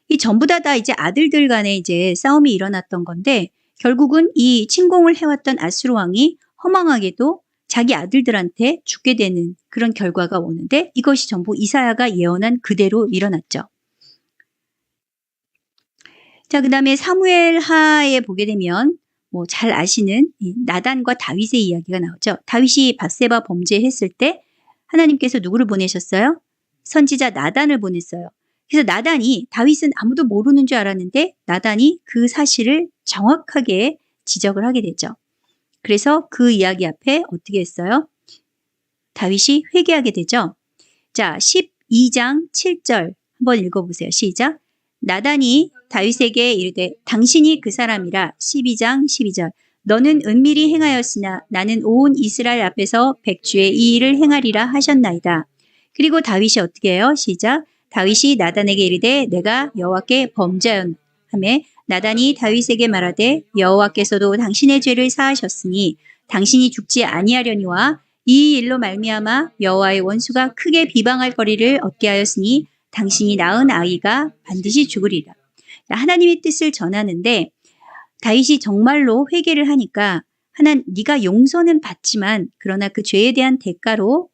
이 전부 다 이제 아들들 간에 이제 싸움이 일어났던 건데 결국은 이 침공을 해왔던 아수르 왕이 허망하게도 자기 아들들한테 죽게 되는 그런 결과가 오는데 이것이 전부 이사야가 예언한 그대로 일어났죠. 자, 그 다음에 사무엘하에 보게 되면 뭐 잘 아시는 나단과 다윗의 이야기가 나오죠. 다윗이 밧세바 범죄했을 때 하나님께서 누구를 보내셨어요? 선지자 나단을 보냈어요. 그래서 나단이 다윗은 아무도 모르는 줄 알았는데 나단이 그 사실을 정확하게 지적을 하게 되죠. 그래서 그 이야기 앞에 어떻게 했어요? 다윗이 회개하게 되죠. 자, 12장 7절 한번 읽어보세요. 시작. 나단이 다윗에게 이르되 당신이 그 사람이라. 12장 12절. 너는 은밀히 행하였으나 나는 온 이스라엘 앞에서 백주의 이 일을 행하리라 하셨나이다. 그리고 다윗이 어떻게 해요? 시작. 다윗이 나단에게 이르되 내가 여호와께 범죄하였나이다. 나단이 다윗에게 말하되 여호와께서도 당신의 죄를 사하셨으니 당신이 죽지 아니하려니와 이 일로 말미암아 여호와의 원수가 크게 비방할 거리를 얻게 하였으니 당신이 낳은 아이가 반드시 죽으리라. 하나님의 뜻을 전하는데 다윗이 정말로 회개를 하니까 네가 용서는 받지만 그러나 그 죄에 대한 대가로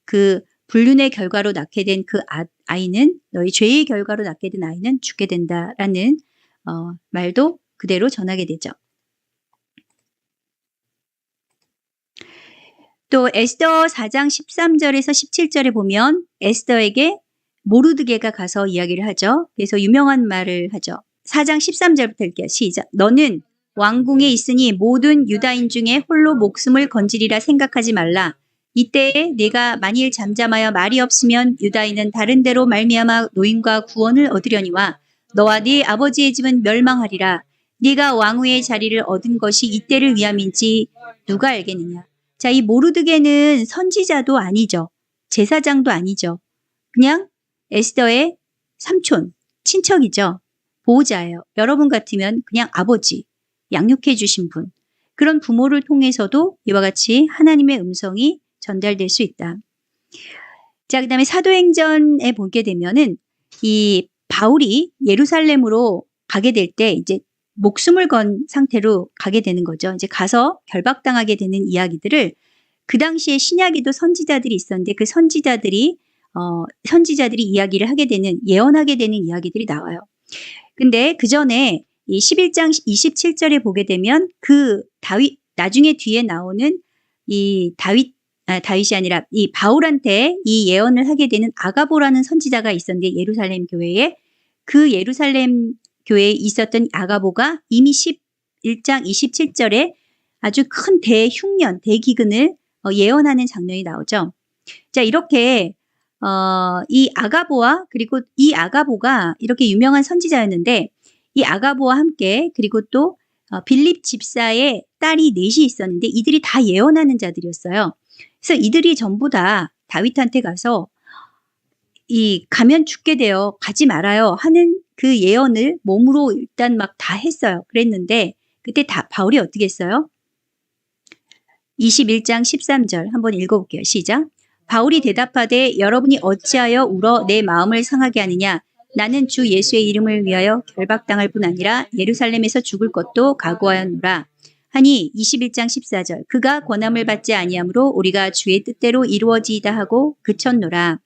그 불륜의 결과로 낳게 된 그 아이는 너희 죄의 결과로 낳게 된 아이는 죽게 된다라는 말도 그대로 전하게 되죠. 또 에스더 4장 13절에서 17절에 보면 에스더에게 모르드게가 가서 이야기를 하죠. 그래서 유명한 말을 하죠. 4장 13절부터 읽게요. 시작. 너는 왕궁에 있으니 모든 유다인 중에 홀로 목숨을 건지리라 생각하지 말라. 이때에 네가 만일 잠잠하여 말이 없으면 유다인은 다른 데로 말미암아 노임과 구원을 얻으려니와 너와 네 아버지의 집은 멸망하리라. 네가 왕후의 자리를 얻은 것이 이때를 위함인지 누가 알겠느냐. 자, 이 모르드게는 선지자도 아니죠. 제사장도 아니죠. 그냥 에스더의 삼촌, 친척이죠. 보호자예요. 여러분 같으면 그냥 아버지, 양육해 주신 분. 그런 부모를 통해서도 이와 같이 하나님의 음성이 전달될 수 있다. 자, 그 다음에 사도행전에 보게 되면은 이 바울이 예루살렘으로 가게 될 때 이제 목숨을 건 상태로 가게 되는 거죠. 이제 가서 결박당하게 되는 이야기들을 그 당시에 신약에도 선지자들이 있었는데 그 선지자들이 이야기를 하게 되는, 예언하게 되는 이야기들이 나와요. 근데 그 전에 이 11장 27절에 보게 되면 그 다윗, 나중에 뒤에 나오는 이 다윗이 아니라 이 바울한테 이 예언을 하게 되는 아가보라는 선지자가 있었는데 예루살렘 교회에 그 예루살렘 교회에 있었던 아가보가 이미 11장 27절에 아주 큰 대흉년, 대기근을 예언하는 장면이 나오죠. 자, 이렇게 이 아가보와 그리고 이 아가보가 이렇게 유명한 선지자였는데 이 아가보와 함께 그리고 또 빌립 집사의 딸이 넷이 있었는데 이들이 다 예언하는 자들이었어요. 그래서 이들이 전부 다 다윗한테 가서 가면 죽게 돼요. 가지 말아요. 하는 그 예언을 몸으로 일단 막 다 했어요. 그랬는데 그때 바울이 어떻게 했어요? 21장 13절 한번 읽어볼게요. 시작. 바울이 대답하되 여러분이 어찌하여 울어 내 마음을 상하게 하느냐. 나는 주 예수의 이름을 위하여 결박당할 뿐 아니라 예루살렘에서 죽을 것도 각오하였노라. 하니 21장 14절 그가 권함을 받지 아니하므로 우리가 주의 뜻대로 이루어지이다 하고 그쳤노라.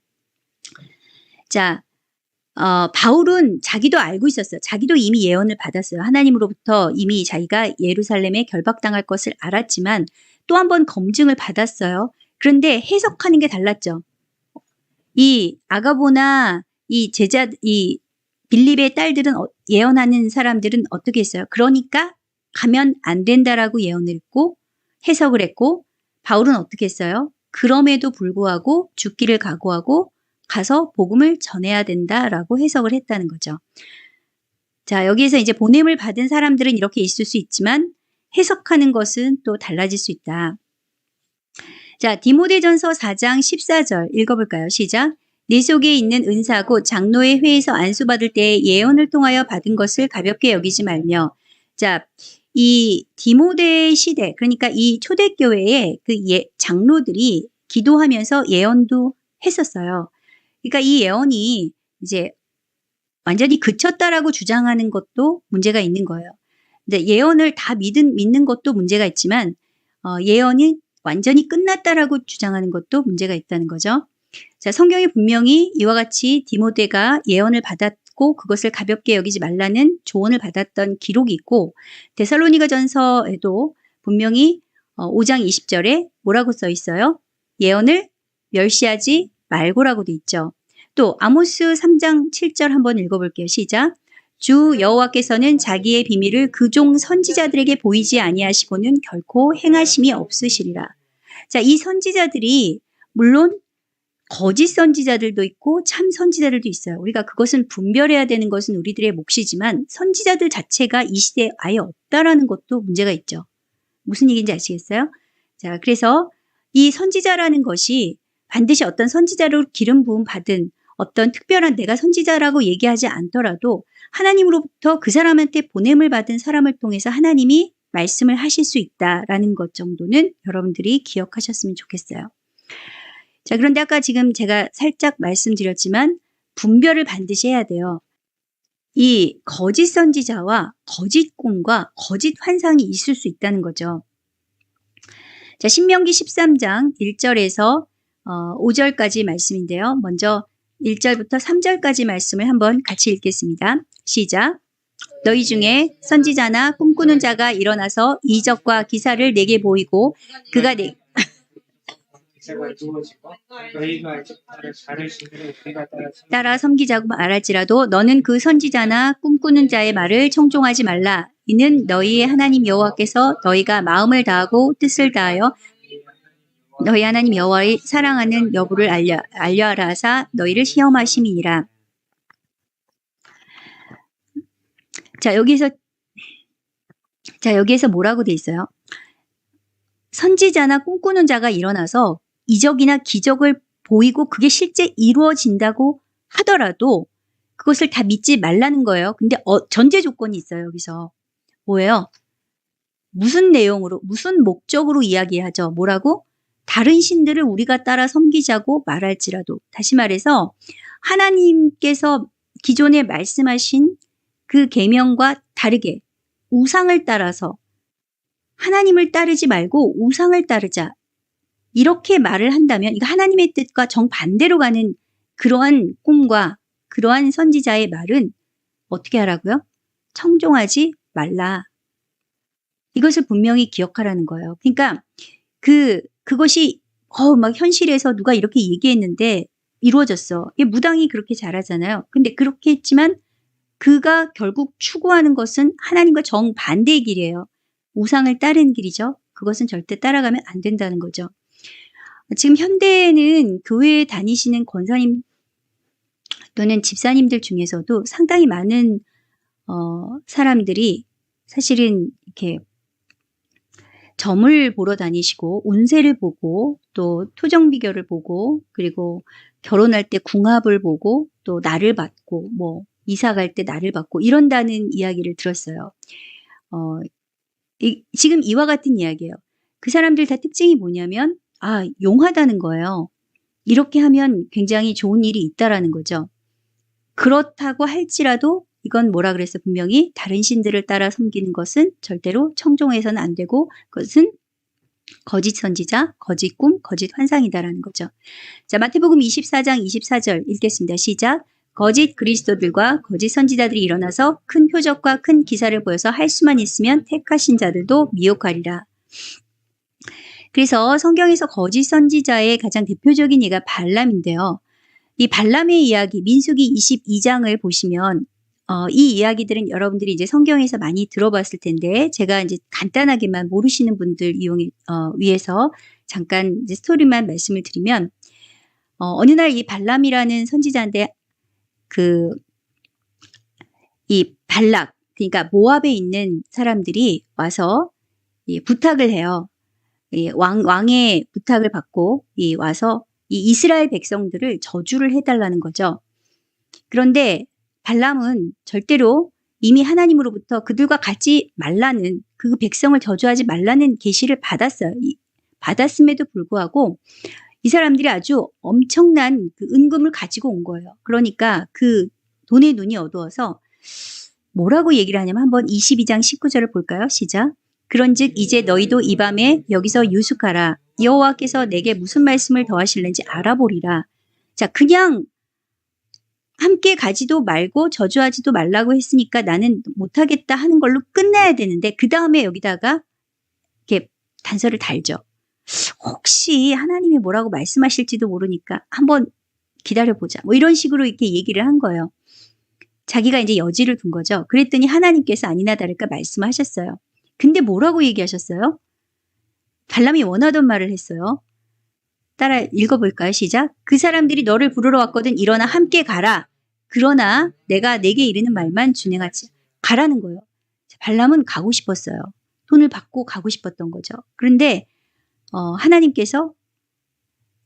자, 바울은 자기도 알고 있었어요. 자기도 이미 예언을 받았어요. 하나님으로부터 이미 자기가 예루살렘에 결박당할 것을 알았지만 또 한 번 검증을 받았어요. 그런데 해석하는 게 달랐죠. 이 아가보나 이 빌립의 딸들은 예언하는 사람들은 어떻게 했어요? 그러니까 가면 안 된다라고 예언을 했고 해석을 했고 바울은 어떻게 했어요? 그럼에도 불구하고 죽기를 각오하고 가서 복음을 전해야 된다라고 해석을 했다는 거죠. 자, 여기에서 이제 보냄을 받은 사람들은 이렇게 있을 수 있지만 해석하는 것은 또 달라질 수 있다. 자, 디모데전서 4장 14절 읽어볼까요? 시작. 네 속에 있는 은사 곧 장로의 회에서 안수받을 때 예언을 통하여 받은 것을 가볍게 여기지 말며. 자, 이 디모데 시대, 그러니까 이 초대교회의 그 장로들이 기도하면서 예언도 했었어요. 그러니까 이 예언이 이제 완전히 그쳤다라고 주장하는 것도 문제가 있는 거예요. 근데 예언을 다 믿는 것도 문제가 있지만 예언이 완전히 끝났다라고 주장하는 것도 문제가 있다는 거죠. 자, 성경이 분명히 이와 같이 디모데가 예언을 받았고 그것을 가볍게 여기지 말라는 조언을 받았던 기록이 있고 데살로니가전서에도 분명히 5장 20절에 뭐라고 써 있어요? 예언을 멸시하지 말고라고 돼 있죠. 또 아모스 3장 7절 한번 읽어볼게요. 시작. 주 여호와께서는 자기의 비밀을 그 종 선지자들에게 보이지 아니하시고는 결코 행하심이 없으시리라. 자, 이 선지자들이 물론 거짓 선지자들도 있고 참 선지자들도 있어요. 우리가 그것은 분별해야 되는 것은 우리들의 몫이지만 선지자들 자체가 이 시대에 아예 없다라는 것도 문제가 있죠. 무슨 얘기인지 아시겠어요? 자, 그래서 이 선지자라는 것이 반드시 어떤 선지자로 기름 부음 받은 어떤 특별한 내가 선지자라고 얘기하지 않더라도 하나님으로부터 그 사람한테 보냄을 받은 사람을 통해서 하나님이 말씀을 하실 수 있다라는 것 정도는 여러분들이 기억하셨으면 좋겠어요. 자, 그런데 아까 지금 제가 살짝 말씀드렸지만 분별을 반드시 해야 돼요. 이 거짓 선지자와 거짓 꿈과 거짓 환상이 있을 수 있다는 거죠. 자, 신명기 13장 1절에서 5절까지 말씀인데요. 먼저 1절부터 3절까지 말씀을 한번 같이 읽겠습니다. 시작. 너희 중에 선지자나 꿈꾸는 자가 일어나서 이적과 기사를 내게 보이고 그가 따라 섬기자고 말할지라도 너는 그 선지자나 꿈꾸는 자의 말을 청종하지 말라. 이는 너희의 하나님 여호와께서 너희가 마음을 다하고 뜻을 다하여 너희 하나님 여호와의 사랑하는 여부를 알려하라 하사 너희를 시험하심이니라. 자, 여기에서 뭐라고 돼 있어요? 선지자나 꿈꾸는 자가 일어나서 이적이나 기적을 보이고 그게 실제 이루어진다고 하더라도 그것을 다 믿지 말라는 거예요. 근데 전제 조건이 있어요. 여기서 뭐예요? 무슨 내용으로, 무슨 목적으로 이야기하죠? 뭐라고? 다른 신들을 우리가 따라 섬기자고 말할지라도. 다시 말해서 하나님께서 기존에 말씀하신 그 계명과 다르게 우상을 따라서 하나님을 따르지 말고 우상을 따르자. 이렇게 말을 한다면 이거 하나님의 뜻과 정반대로 가는 그러한 꿈과 그러한 선지자의 말은 어떻게 하라고요? 청종하지 말라. 이것을 분명히 기억하라는 거예요. 그러니까 그것이 막 현실에서 누가 이렇게 얘기했는데 이루어졌어. 이게 무당이 그렇게 잘하잖아요. 근데 그렇게 했지만 그가 결국 추구하는 것은 하나님과 정반대의 길이에요. 우상을 따르는 길이죠. 그것은 절대 따라가면 안 된다는 거죠. 지금 현대에는 교회에 다니시는 권사님 또는 집사님들 중에서도 상당히 많은 사람들이 사실은 이렇게 점을 보러 다니시고 운세를 보고 또 토정비결을 보고 그리고 결혼할 때 궁합을 보고 또 날을 받고 뭐 이사 갈 때 날을 받고 이런다는 이야기를 들었어요. 지금 이와 같은 이야기예요. 그 사람들 다 특징이 뭐냐면 용하다는 거예요. 이렇게 하면 굉장히 좋은 일이 있다라는 거죠. 그렇다고 할지라도 이건 뭐라 그랬어? 분명히 다른 신들을 따라 섬기는 것은 절대로 청종해서는 안 되고 그것은 거짓 선지자, 거짓 꿈, 거짓 환상이다라는 거죠. 자, 마태복음 24장 24절 읽겠습니다. 시작. 거짓 그리스도들과 거짓 선지자들이 일어나서 큰 표적과 큰 기사를 보여서 할 수만 있으면 택하신 자들도 미혹하리라. 그래서 성경에서 거짓 선지자의 가장 대표적인 예가 발람인데요. 이 발람의 이야기, 민수기 22장을 보시면 이 이야기들은 여러분들이 이제 성경에서 많이 들어봤을 텐데 제가 이제 간단하게만 모르시는 분들 위해서 잠깐 이제 스토리만 말씀을 드리면 어느 날 이 발람이라는 선지자인데 이 발락, 그러니까 모압에 있는 사람들이 와서 부탁을 해요. 왕의 부탁을 받고 와서 이 이스라엘 백성들을 저주를 해달라는 거죠. 그런데 발람은 절대로 이미 하나님으로부터 그들과 같이 말라는, 그 백성을 저주하지 말라는 계시를 받았어요. 받았음에도 불구하고 이 사람들이 아주 엄청난 그 은금을 가지고 온 거예요. 그러니까 그 돈의 눈이 어두워서 뭐라고 얘기를 하냐면 한번 22장 19절을 볼까요? 시작. 그런즉 이제 너희도 이 밤에 여기서 유숙하라. 여호와께서 내게 무슨 말씀을 더하실는지 알아보리라. 자, 그냥 함께 가지도 말고 저주하지도 말라고 했으니까 나는 못하겠다 하는 걸로 끝나야 되는데 그 다음에 여기다가 이렇게 단서를 달죠. 혹시 하나님이 뭐라고 말씀하실지도 모르니까 한번 기다려보자. 뭐 이런 식으로 이렇게 얘기를 한 거예요. 자기가 이제 여지를 둔 거죠. 그랬더니 하나님께서 아니나 다를까 말씀하셨어요. 근데 뭐라고 얘기하셨어요? 발람이 원하던 말을 했어요. 따라 읽어볼까요? 시작. 그 사람들이 너를 부르러 왔거든. 일어나 함께 가라. 그러나 내가 내게 이르는 말만 준행하지. 가라는 거예요. 발람은 가고 싶었어요. 돈을 받고 가고 싶었던 거죠. 그런데 하나님께서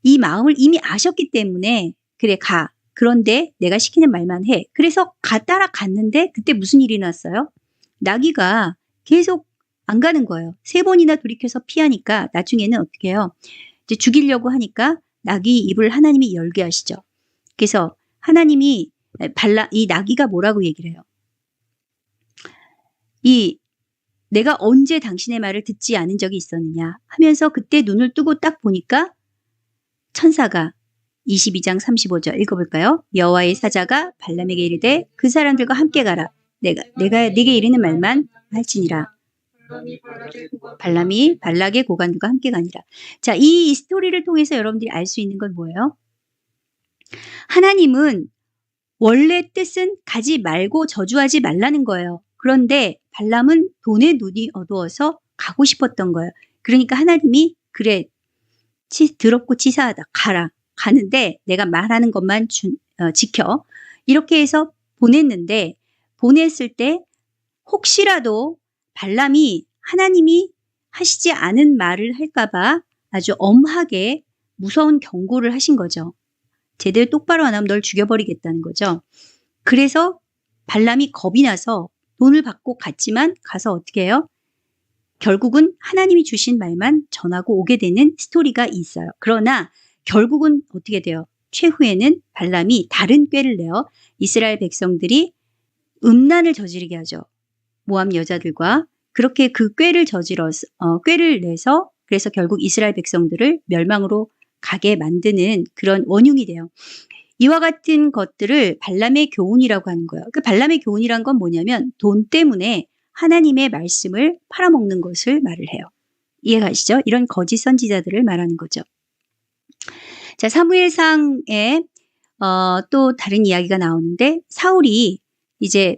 이 마음을 이미 아셨기 때문에 그래 가. 그런데 내가 시키는 말만 해. 그래서 따라갔는데 그때 무슨 일이 났어요? 나귀가 계속 안 가는 거예요. 3번이나 돌이켜서 피하니까 나중에는 어떻게 해요? 이제 죽이려고 하니까 나귀 입을 하나님이 열게 하시죠. 그래서 하나님이 이 나귀가 뭐라고 얘기를 해요? 내가 언제 당신의 말을 듣지 않은 적이 있었느냐 하면서 그때 눈을 뜨고 딱 보니까 천사가 22장 35절 읽어볼까요? 여호와의 사자가 발람에게 이르되 그 사람들과 함께 가라. 내가 네게 이르는 말만 할지니라. 발람이 발락의 고관들과 함께 가니라. 자, 이 스토리를 통해서 여러분들이 알 수 있는 건 뭐예요? 하나님은 원래 뜻은 가지 말고 저주하지 말라는 거예요. 그런데 발람은 돈의 눈이 어두워서 가고 싶었던 거예요. 그러니까 하나님이 그래 더럽고 치사하다. 가라. 가는데 내가 말하는 것만 지켜. 이렇게 해서 보냈는데 보냈을 때 혹시라도 발람이 하나님이 하시지 않은 말을 할까봐 아주 엄하게 무서운 경고를 하신 거죠. 제대로 똑바로 안 하면 널 죽여버리겠다는 거죠. 그래서 발람이 겁이 나서 돈을 받고 갔지만 가서 어떻게 해요? 결국은 하나님이 주신 말만 전하고 오게 되는 스토리가 있어요. 그러나 결국은 어떻게 돼요? 최후에는 발람이 다른 꾀를 내어 이스라엘 백성들이 음란을 저지르게 하죠. 모압 여자들과 그렇게 그 꾀를 내서 그래서 결국 이스라엘 백성들을 멸망으로 가게 만드는 그런 원흉이 돼요. 이와 같은 것들을 발람의 교훈이라고 하는 거예요. 그 발람의 교훈이란 건 뭐냐면 돈 때문에 하나님의 말씀을 팔아먹는 것을 말을 해요. 이해가시죠? 이런 거짓 선지자들을 말하는 거죠. 자, 사무엘상에 또 다른 이야기가 나오는데 사울이 이제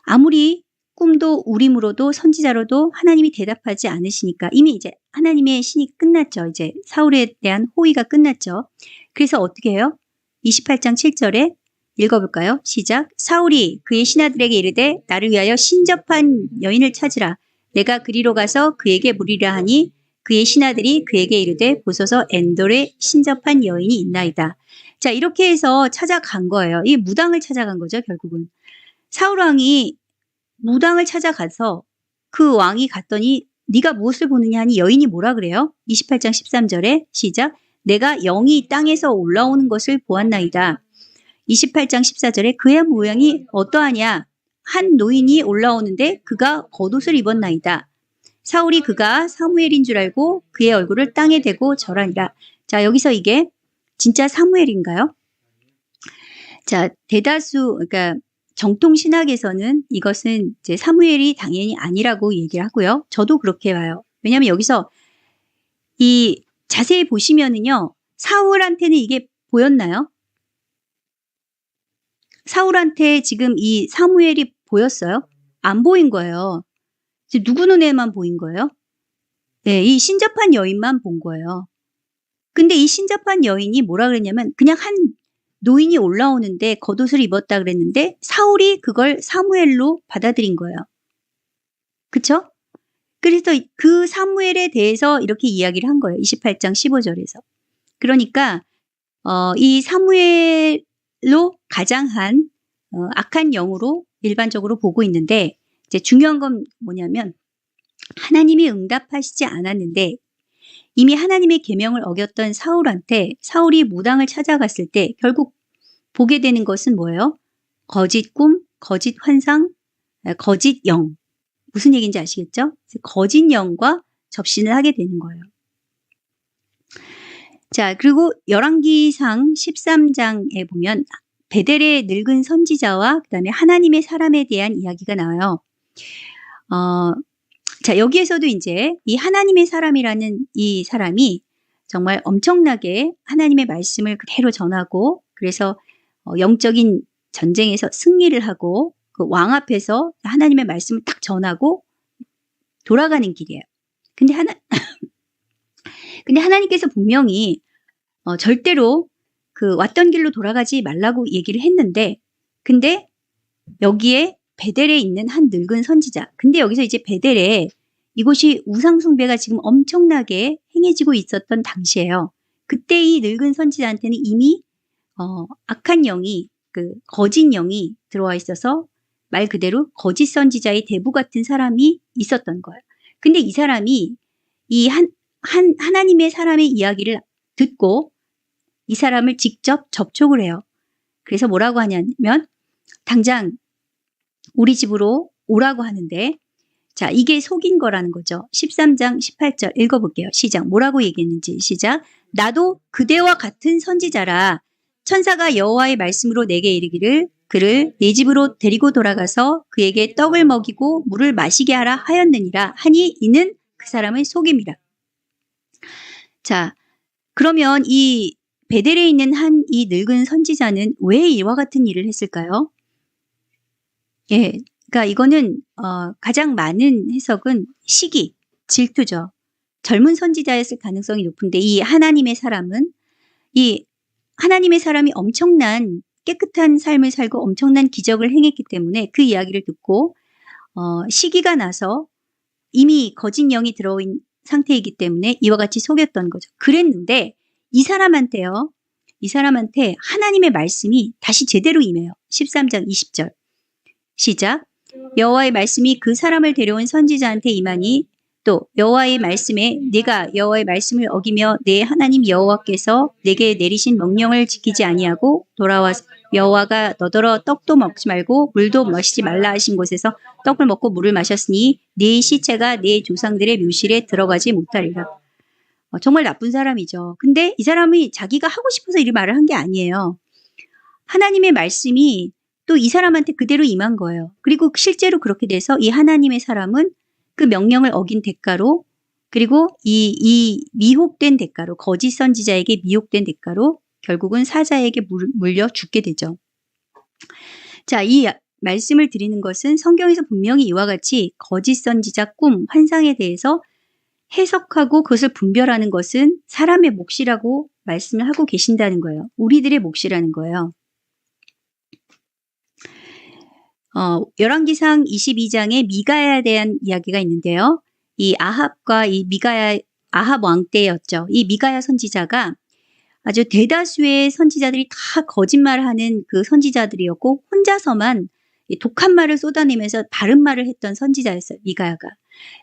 아무리 꿈도 우림으로도 선지자로도 하나님이 대답하지 않으시니까 이미 이제 하나님의 신이 끝났죠. 이제 사울에 대한 호의가 끝났죠. 그래서 어떻게 해요? 28장 7절에 읽어볼까요? 시작. 사울이 그의 신하들에게 이르되 나를 위하여 신접한 여인을 찾으라. 내가 그리로 가서 그에게 물으려 하니 그의 신하들이 그에게 이르되 보소서 엔돌에 신접한 여인이 있나이다. 자, 이렇게 해서 찾아간 거예요. 이 무당을 찾아간 거죠, 결국은. 사울 왕이 무당을 찾아가서 그 왕이 갔더니 네가 무엇을 보느냐 하니 여인이 뭐라 그래요? 28장 13절에 시작. 내가 영이 땅에서 올라오는 것을 보았나이다. 28장 14절에 그의 모양이 어떠하냐? 한 노인이 올라오는데 그가 겉옷을 입었나이다. 사울이 그가 사무엘인 줄 알고 그의 얼굴을 땅에 대고 절하니라. 자, 여기서 이게 진짜 사무엘인가요? 자, 대다수, 그러니까 정통 신학에서는 이것은 이제 사무엘이 당연히 아니라고 얘기를 하고요. 저도 그렇게 봐요. 왜냐하면 여기서 이 자세히 보시면은요, 사울한테는 이게 보였나요? 사울한테 지금 이 사무엘이 보였어요? 안 보인 거예요. 지금 누구 눈에만 보인 거예요? 네, 이 신접한 여인만 본 거예요. 근데 이 신접한 여인이 뭐라 그랬냐면 그냥 한 노인이 올라오는데 겉옷을 입었다 그랬는데 사울이 그걸 사무엘로 받아들인 거예요. 그쵸? 그래서 그 사무엘에 대해서 이렇게 이야기를 한 거예요. 28장 15절에서. 그러니까 이 사무엘로 가장한 악한 영으로 일반적으로 보고 있는데 이제 중요한 건 뭐냐면 하나님이 응답하시지 않았는데 이미 하나님의 계명을 어겼던 사울한테 사울이 무당을 찾아갔을 때 결국 보게 되는 것은 뭐예요? 거짓 꿈, 거짓 환상, 거짓 영. 무슨 얘기인지 아시겠죠? 거짓 영과 접신을 하게 되는 거예요. 자, 그리고 열왕기상 13장에 보면 베델의 늙은 선지자와 그다음에 하나님의 사람에 대한 이야기가 나와요. 자, 여기에서도 이제 이 하나님의 사람이라는 이 사람이 정말 엄청나게 하나님의 말씀을 그대로 전하고 그래서 영적인 전쟁에서 승리를 하고 그 왕 앞에서 하나님의 말씀을 딱 전하고 돌아가는 길이에요. 근데 하나님께서 분명히 절대로 그 왔던 길로 돌아가지 말라고 얘기를 했는데 근데 여기에 베델에 있는 한 늙은 선지자. 근데 여기서 이제 베델에 이곳이 우상숭배가 지금 엄청나게 행해지고 있었던 당시예요. 그때 이 늙은 선지자한테는 이미 악한 영이 그 거짓 영이 들어와 있어서 말 그대로 거짓 선지자의 대부 같은 사람이 있었던 거예요. 근데 이 사람이 이 하나님의 사람의 이야기를 듣고 이 사람을 직접 접촉을 해요. 그래서 뭐라고 하냐면 당장 우리 집으로 오라고 하는데 자, 이게 속인 거라는 거죠. 13장 18절 읽어볼게요. 시작. 뭐라고 얘기했는지 시작. 나도 그대와 같은 선지자라 천사가 여호와의 말씀으로 내게 이르기를 그를 내 집으로 데리고 돌아가서 그에게 떡을 먹이고 물을 마시게 하라 하였느니라 하니 이는 그 사람의 속임이라. 자, 그러면 이 베델에 있는 한 이 늙은 선지자는 왜 이와 같은 일을 했을까요? 예, 그러니까 이거는 가장 많은 해석은 시기, 질투죠. 젊은 선지자였을 가능성이 높은데 이 하나님의 사람은 이 하나님의 사람이 엄청난 깨끗한 삶을 살고 엄청난 기적을 행했기 때문에 그 이야기를 듣고 시기가 나서 이미 거짓 영이 들어온 상태이기 때문에 이와 같이 속였던 거죠. 그랬는데 이 사람한테 하나님의 말씀이 다시 제대로 임해요. 13장 20절 시작. 여호와의 말씀이 그 사람을 데려온 선지자한테 임하니 또 여호와의 말씀에 네가 여호와의 말씀을 어기며 내 하나님 여호와께서 내게 내리신 명령을 지키지 아니하고 돌아와서 여호와가 너더러 떡도 먹지 말고 물도 마시지 말라 하신 곳에서 떡을 먹고 물을 마셨으니 네 시체가 네 조상들의 묘실에 들어가지 못하리라. 정말 나쁜 사람이죠. 근데 이 사람이 자기가 하고 싶어서 이 말을 한 게 아니에요. 하나님의 말씀이 또 이 사람한테 그대로 임한 거예요. 그리고 실제로 그렇게 돼서 이 하나님의 사람은 그 명령을 어긴 대가로 그리고 이 미혹된 대가로 거짓 선지자에게 미혹된 대가로 결국은 사자에게 물려 죽게 되죠. 자, 이 말씀을 드리는 것은 성경에서 분명히 이와 같이 거짓 선지자 꿈, 환상에 대해서 해석하고 그것을 분별하는 것은 사람의 몫이라고 말씀을 하고 계신다는 거예요. 우리들의 몫이라는 거예요. 열왕기상 22장에 미가야에 대한 이야기가 있는데요. 이 아합과 이 아합 왕 때였죠. 이 미가야 선지자가 아주 대다수의 선지자들이 다 거짓말하는 그 선지자들이었고 혼자서만 독한 말을 쏟아내면서 바른 말을 했던 선지자였어요. 미가야가.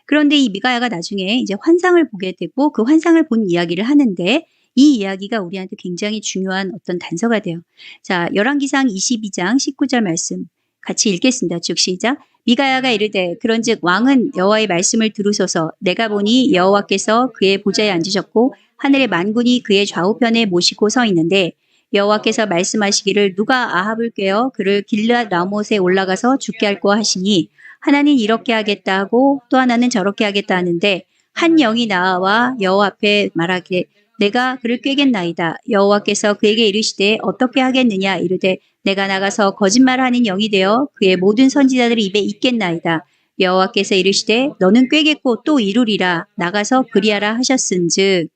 그런데 이 미가야가 나중에 이제 환상을 보게 되고 그 환상을 본 이야기를 하는데 이 이야기가 우리한테 굉장히 중요한 어떤 단서가 돼요. 자, 열왕기상 22장 19절 말씀 같이 읽겠습니다. 쭉 시작. 미가야가 이르되 그런즉 왕은 여호와의 말씀을 들으소서. 내가 보니 여호와께서 그의 보좌에 앉으셨고 하늘의 만군이 그의 좌우편에 모시고 서 있는데 여호와께서 말씀하시기를 누가 아합을 꾀어 그를 길르앗 라못에 올라가서 죽게 할꼬 하시니 하나는 이렇게 하겠다 하고 또 하나는 저렇게 하겠다 하는데 한 영이 나와 여호와 앞에 말하기를 내가 그를 꾀겠나이다. 여호와께서 그에게 이르시되 어떻게 하겠느냐 이르되 내가 나가서 거짓말하는 영이 되어 그의 모든 선지자들의 입에 있겠나이다. 여호와께서 이르시되 너는 꾀겠고 또 이루리라. 나가서 그리하라 하셨은즉.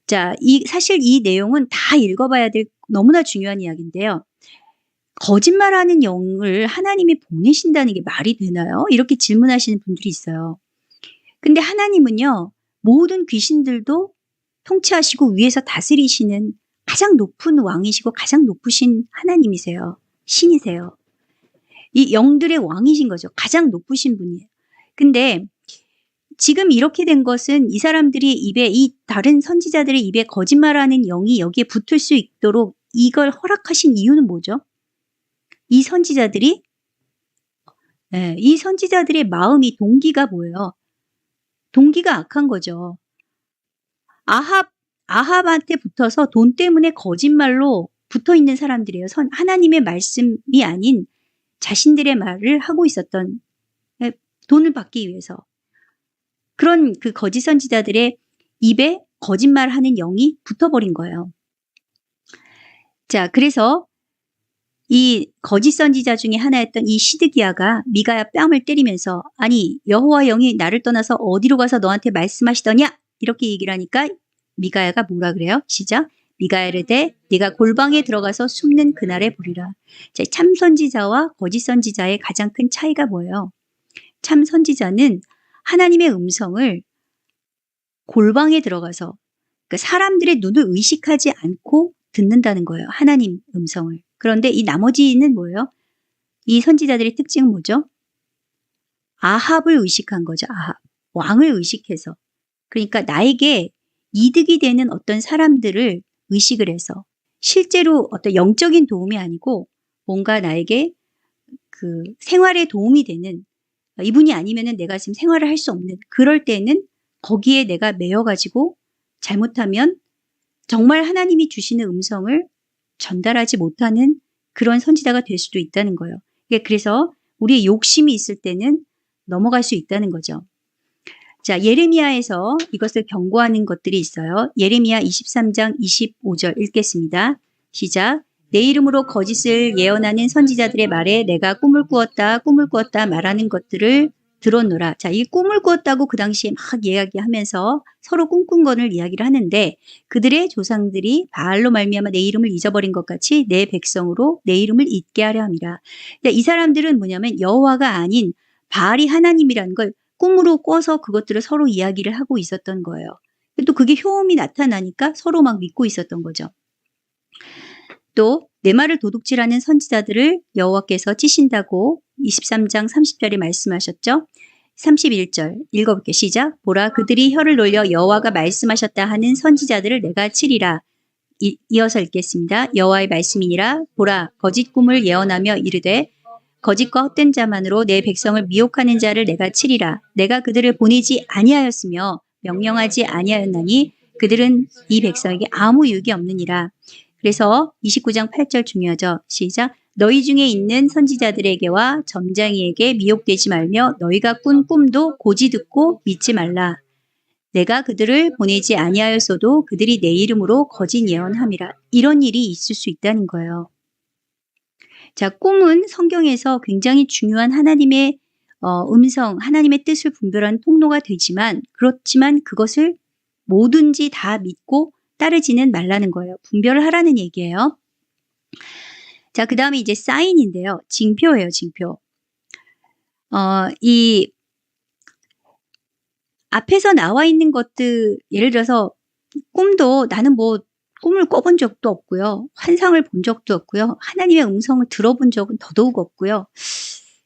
자, 사실 이 내용은 다 읽어봐야 될 너무나 중요한 이야기인데요. 거짓말하는 영을 하나님이 보내신다는 게 말이 되나요? 이렇게 질문하시는 분들이 있어요. 근데 하나님은요, 모든 귀신들도 통치하시고 위에서 다스리시는 가장 높은 왕이시고 가장 높으신 하나님이세요. 신이세요. 이 영들의 왕이신 거죠. 가장 높으신 분이에요. 근데 지금 이렇게 된 것은 이 사람들이 입에, 이 다른 선지자들의 입에 거짓말하는 영이 여기에 붙을 수 있도록 이걸 허락하신 이유는 뭐죠? 이 선지자들이, 이 선지자들의 마음이, 동기가 뭐예요? 동기가 악한 거죠. 아합한테 붙어서 돈 때문에 거짓말로 붙어 있는 사람들이에요. 하나님의 말씀이 아닌 자신들의 말을 하고 있었던, 돈을 받기 위해서. 그런 그 거짓 선지자들의 입에 거짓말하는 영이 붙어버린 거예요. 자, 그래서 이 거짓 선지자 중에 하나였던 이 시드기야가 미가야 뺨을 때리면서 아니 여호와 영이 나를 떠나서 어디로 가서 너한테 말씀하시더냐 이렇게 얘기를 하니까 미가야가 뭐라 그래요? 시작. 미가야르되 네가 골방에 들어가서 숨는 그날에 보리라. 자, 참 선지자와 거짓 선지자의 가장 큰 차이가 뭐예요? 참 선지자는 하나님의 음성을 골방에 들어가서 그러니까 사람들의 눈을 의식하지 않고 듣는다는 거예요. 하나님 음성을. 그런데 이 나머지는 뭐예요? 이 선지자들의 특징은 뭐죠? 아합을 의식한 거죠. 아합. 왕을 의식해서. 그러니까 나에게 이득이 되는 어떤 사람들을 의식을 해서 실제로 어떤 영적인 도움이 아니고 뭔가 나에게 그 생활에 도움이 되는 이분이 아니면은 내가 지금 생활을 할 수 없는 그럴 때는 거기에 내가 매여가지고 잘못하면 정말 하나님이 주시는 음성을 전달하지 못하는 그런 선지자가 될 수도 있다는 거예요. 그래서 우리의 욕심이 있을 때는 넘어갈 수 있다는 거죠. 자, 예레미야에서 이것을 경고하는 것들이 있어요. 예레미야 23장 25절 읽겠습니다. 시작. 내 이름으로 거짓을 예언하는 선지자들의 말에 내가 꿈을 꾸었다 말하는 것들을 들었노라. 자, 이 꿈을 꾸었다고 그 당시에 막 이야기하면서 서로 꿈꾼 것을 이야기를 하는데 그들의 조상들이 바알로 말미암아 내 이름을 잊어버린 것 같이 내 백성으로 내 이름을 잊게 하려 함이라. 이 사람들은 뭐냐면 여호와가 아닌 바알이 하나님이라는 걸 꿈으로 꿔서 그것들을 서로 이야기를 하고 있었던 거예요. 또 그게 효험이 나타나니까 서로 막 믿고 있었던 거죠. 또 내 말을 도둑질하는 선지자들을 여호와께서 치신다고 23장 30절에 말씀하셨죠. 31절 읽어볼게요. 시작. 보라 그들이 혀를 놀려 여호와가 말씀하셨다 하는 선지자들을 내가 치리라. 이어서 읽겠습니다. 여호와의 말씀이니라. 보라 거짓 꿈을 예언하며 이르되 거짓과 헛된 자만으로 내 백성을 미혹하는 자를 내가 치리라. 내가 그들을 보내지 아니하였으며 명령하지 아니하였나니 그들은 이 백성에게 아무 유익이 없느니라. 그래서 29장 8절 중요하죠. 시작. 너희 중에 있는 선지자들에게와 점장이에게 미혹되지 말며 너희가 꾼 꿈도 고지 듣고 믿지 말라. 내가 그들을 보내지 아니하였어도 그들이 내 이름으로 거짓 예언함이라. 이런 일이 있을 수 있다는 거예요. 자, 꿈은 성경에서 굉장히 중요한 하나님의 음성, 하나님의 뜻을 분별하는 통로가 되지만 그렇지만 그것을 뭐든지 다 믿고 따르지는 말라는 거예요. 분별을 하라는 얘기예요. 자, 그 다음에 이제 사인인데요. 징표예요, 징표. 이 앞에서 나와 있는 것들, 예를 들어서 꿈도 나는 뭐 꿈을 꿔본 적도 없고요. 환상을 본 적도 없고요. 하나님의 음성을 들어본 적은 더더욱 없고요.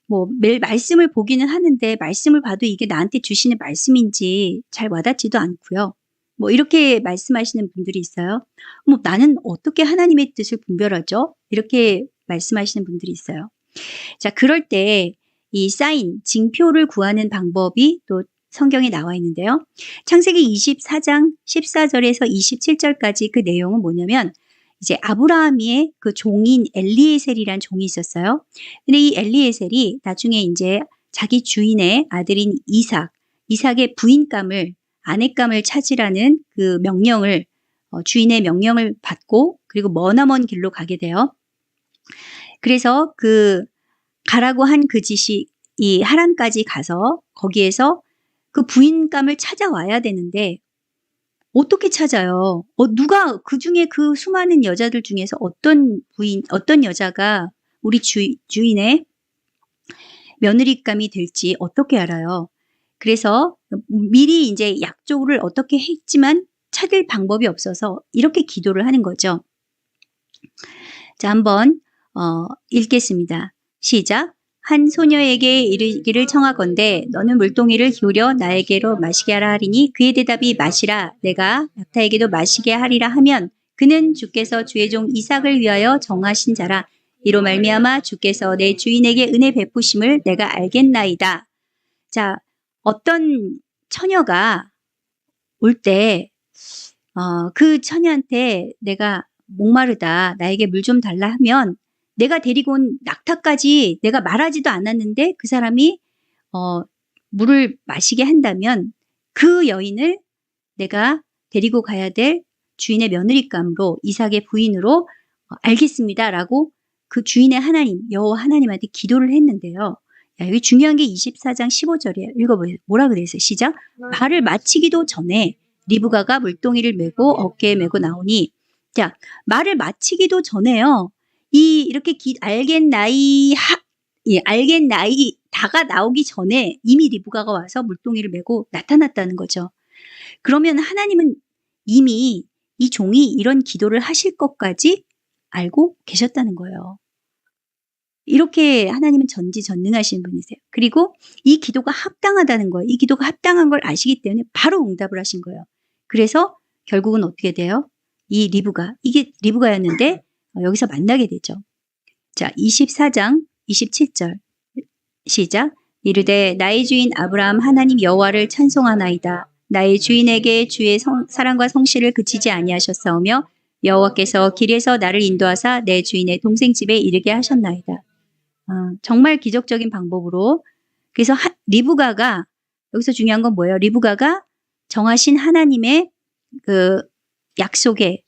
뭐 매일 말씀을 보기는 하는데 말씀을 봐도 이게 나한테 주시는 말씀인지 잘 와닿지도 않고요. 뭐 이렇게 말씀하시는 분들이 있어요. 뭐 나는 어떻게 하나님의 뜻을 분별하죠? 이렇게 말씀하시는 분들이 있어요. 자, 그럴 때 이 사인, 징표를 구하는 방법이 또 성경에 나와 있는데요. 창세기 24장 14절에서 27절까지 그 내용은 뭐냐면 이제 아브라함의 그 종인 엘리에셀이란 종이 있었어요. 근데 이 엘리에셀이 나중에 이제 자기 주인의 아들인 이삭의 부인감을, 아내감을 찾으라는 그 명령을, 주인의 명령을 받고 그리고 머나먼 길로 가게 돼요. 그래서 그 가라고 한 그 짓이 이 하란까지 가서 거기에서 그 부인감을 찾아와야 되는데 어떻게 찾아요? 누가 그 중에 그 수많은 여자들 중에서 어떤 여자가 우리 주인의 며느리감이 될지 어떻게 알아요? 그래서 미리 이제 약조를 어떻게 했지만 찾을 방법이 없어서 이렇게 기도를 하는 거죠. 자, 한번 읽겠습니다. 시작. 한 소녀에게 이르기를 청하건대 너는 물동이를 기울여 나에게로 마시게 하라 하리니 그의 대답이 마시라 내가 낙타에게도 마시게 하리라 하면 그는 주께서 주의 종 이삭을 위하여 정하신 자라 이로 말미암아 주께서 내 주인에게 은혜 베푸심을 내가 알겠나이다. 자, 어떤 처녀가 올 때 그 처녀한테 내가 목마르다 나에게 물 좀 달라 하면 내가 데리고 온 낙타까지 내가 말하지도 않았는데 그 사람이 물을 마시게 한다면 그 여인을 내가 데리고 가야 될 주인의 며느리감으로 이삭의 부인으로 알겠습니다라고 그 주인의 하나님 여호와 하나님한테 기도를 했는데요. 야, 여기 중요한 게 24장 15절이에요. 읽어보세요. 뭐라 그랬어요? 시작. 말을 마치기도 전에 리브가가 물동이를 메고 어깨에 메고 나오니 자, 말을 마치기도 전에요. 이렇게 알겠나이다가 나오기 전에 이미 리브가가 와서 물동이를 메고 나타났다는 거죠. 그러면 하나님은 이미 이 종이 이런 기도를 하실 것까지 알고 계셨다는 거예요. 이렇게 하나님은 전지전능하신 분이세요. 그리고 이 기도가 합당하다는 거예요. 이 기도가 합당한 걸 아시기 때문에 바로 응답을 하신 거예요. 그래서 결국은 어떻게 돼요? 이게 리브가였는데 여기서 만나게 되죠. 자, 24장 27절 시작. 이르되 나의 주인 아브라함 하나님 여호와를 찬송하나이다. 나의 주인에게 주의 사랑과 성실을 그치지 아니하셨사오며 여호와께서 길에서 나를 인도하사 내 주인의 동생 집에 이르게 하셨나이다. 정말 기적적인 방법으로 그래서 리브가가 여기서 중요한 건 뭐예요? 리브가가 정하신 하나님의 그 약속의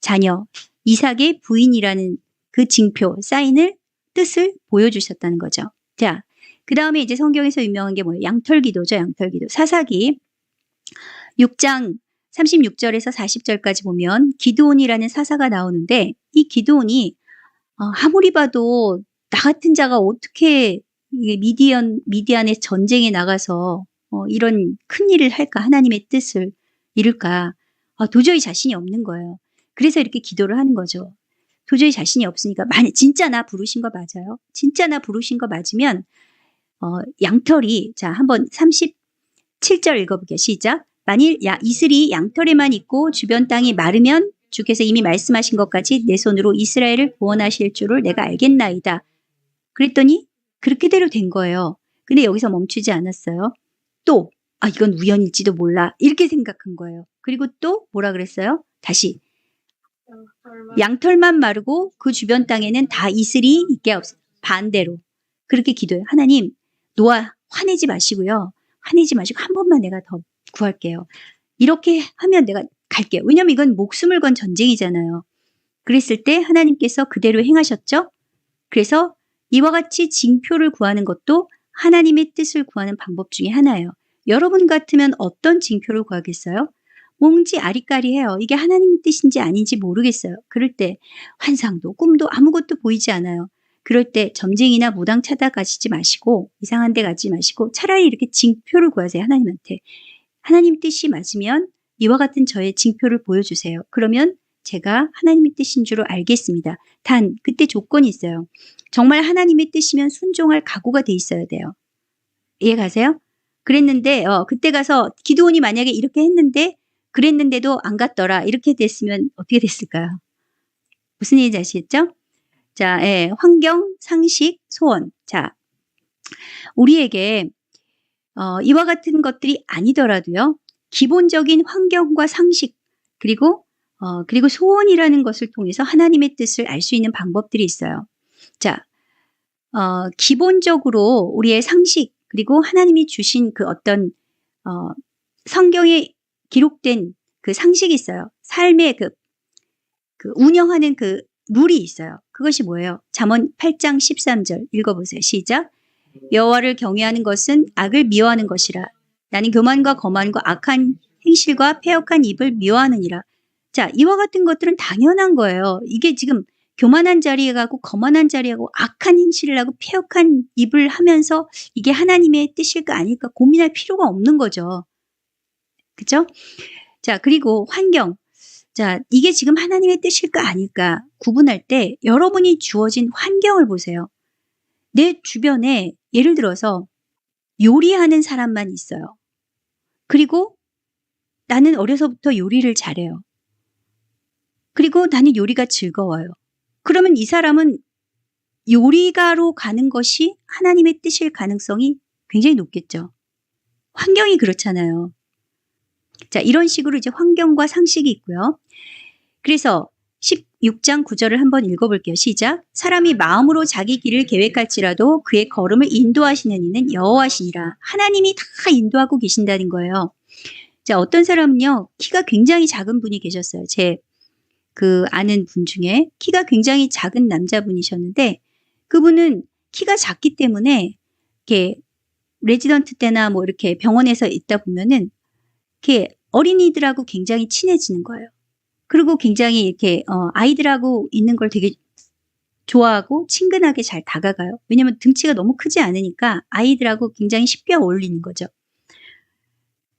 자녀 이삭의 부인이라는 그 징표, 사인을 뜻을 보여주셨다는 거죠. 자, 그 다음에 이제 성경에서 유명한 게 뭐예요? 양털기도죠. 양털기도. 사사기 6장 36절에서 40절까지 보면 기드온이라는 사사가 나오는데 이 기드온이 아무리 봐도 나 같은 자가 어떻게 미디안의 전쟁에 나가서 이런 큰 일을 할까? 하나님의 뜻을 이룰까? 도저히 자신이 없는 거예요. 그래서 이렇게 기도를 하는 거죠. 도저히 자신이 없으니까 진짜 나 부르신 거 맞아요? 진짜 나 부르신 거 맞으면 양털이 자 한번 37절 읽어볼게요. 시작. 만일 이슬이 양털에만 있고 주변 땅이 마르면 주께서 이미 말씀하신 것까지 내 손으로 이스라엘을 구원하실 줄을 내가 알겠나이다. 그랬더니 그렇게대로 된 거예요. 근데 여기서 멈추지 않았어요. 또 이건 우연일지도 몰라 이렇게 생각한 거예요. 그리고 또 뭐라 그랬어요? 다시 양털만 마르고 그 주변 땅에는 다 이슬이 있게 없어요. 반대로 그렇게 기도해요. 하나님 노아 화내지 마시고요. 화내지 마시고 한 번만 내가 더 구할게요. 이렇게 하면 내가 갈게요. 왜냐면 이건 목숨을 건 전쟁이잖아요. 그랬을 때 하나님께서 그대로 행하셨죠. 그래서 이와 같이 징표를 구하는 것도 하나님의 뜻을 구하는 방법 중에 하나예요. 여러분 같으면 어떤 징표를 구하겠어요? 뭔지 아리까리해요. 이게 하나님의 뜻인지 아닌지 모르겠어요. 그럴 때 환상도 꿈도 아무것도 보이지 않아요. 그럴 때 점쟁이나 무당 찾아가시지 마시고 이상한 데 가지 마시고 차라리 이렇게 징표를 구하세요. 하나님한테. 하나님 뜻이 맞으면 이와 같은 저의 징표를 보여주세요. 그러면 제가 하나님의 뜻인 줄 알겠습니다. 단 그때 조건이 있어요. 정말 하나님의 뜻이면 순종할 각오가 돼 있어야 돼요. 이해 가세요? 그랬는데 그때 가서 기드온이 만약에 이렇게 했는데 그랬는데도 안 갔더라. 이렇게 됐으면 어떻게 됐을까요? 무슨 얘기인지 아시겠죠? 자, 환경, 상식, 소원. 자, 우리에게 이와 같은 것들이 아니더라도요. 기본적인 환경과 상식 그리고 소원이라는 것을 통해서 하나님의 뜻을 알 수 있는 방법들이 있어요. 자, 기본적으로 우리의 상식 그리고 하나님이 주신 그 어떤 성경에 기록된 그 상식이 있어요. 삶의 그 운영하는 그 룰이 있어요. 그것이 뭐예요? 잠언 8장 13절 읽어보세요. 시작. 여호와를 경외하는 것은 악을 미워하는 것이라. 나는 교만과 거만과 악한 행실과 패역한 입을 미워하느니라. 자, 이와 같은 것들은 당연한 거예요. 이게 지금 교만한 자리에 가고 거만한 자리에 가고 악한 행실을 하고 패역한 입을 하면서 이게 하나님의 뜻일까 아닐까 고민할 필요가 없는 거죠. 그죠? 자, 그리고 환경. 자, 이게 지금 하나님의 뜻일까 아닐까 구분할 때 여러분이 주어진 환경을 보세요. 내 주변에 예를 들어서 요리하는 사람만 있어요. 그리고 나는 어려서부터 요리를 잘해요. 그리고 나는 요리가 즐거워요. 그러면 이 사람은 요리가로 가는 것이 하나님의 뜻일 가능성이 굉장히 높겠죠. 환경이 그렇잖아요. 자, 이런 식으로 이제 환경과 상식이 있고요. 그래서 16장 9절을 한번 읽어볼게요. 시작. 사람이 마음으로 자기 길을 계획할지라도 그의 걸음을 인도하시는 이는 여호와시니라. 하나님이 다 인도하고 계신다는 거예요. 자, 어떤 사람은요, 키가 굉장히 작은 분이 계셨어요. 제 그 아는 분 중에 키가 굉장히 작은 남자분이셨는데 그분은 키가 작기 때문에 이렇게 레지던트 때나 뭐 이렇게 병원에서 있다 보면은 이렇게 어린이들하고 굉장히 친해지는 거예요. 그리고 굉장히 이렇게 아이들하고 있는 걸 되게 좋아하고 친근하게 잘 다가가요. 왜냐면 등치가 너무 크지 않으니까 아이들하고 굉장히 쉽게 어울리는 거죠.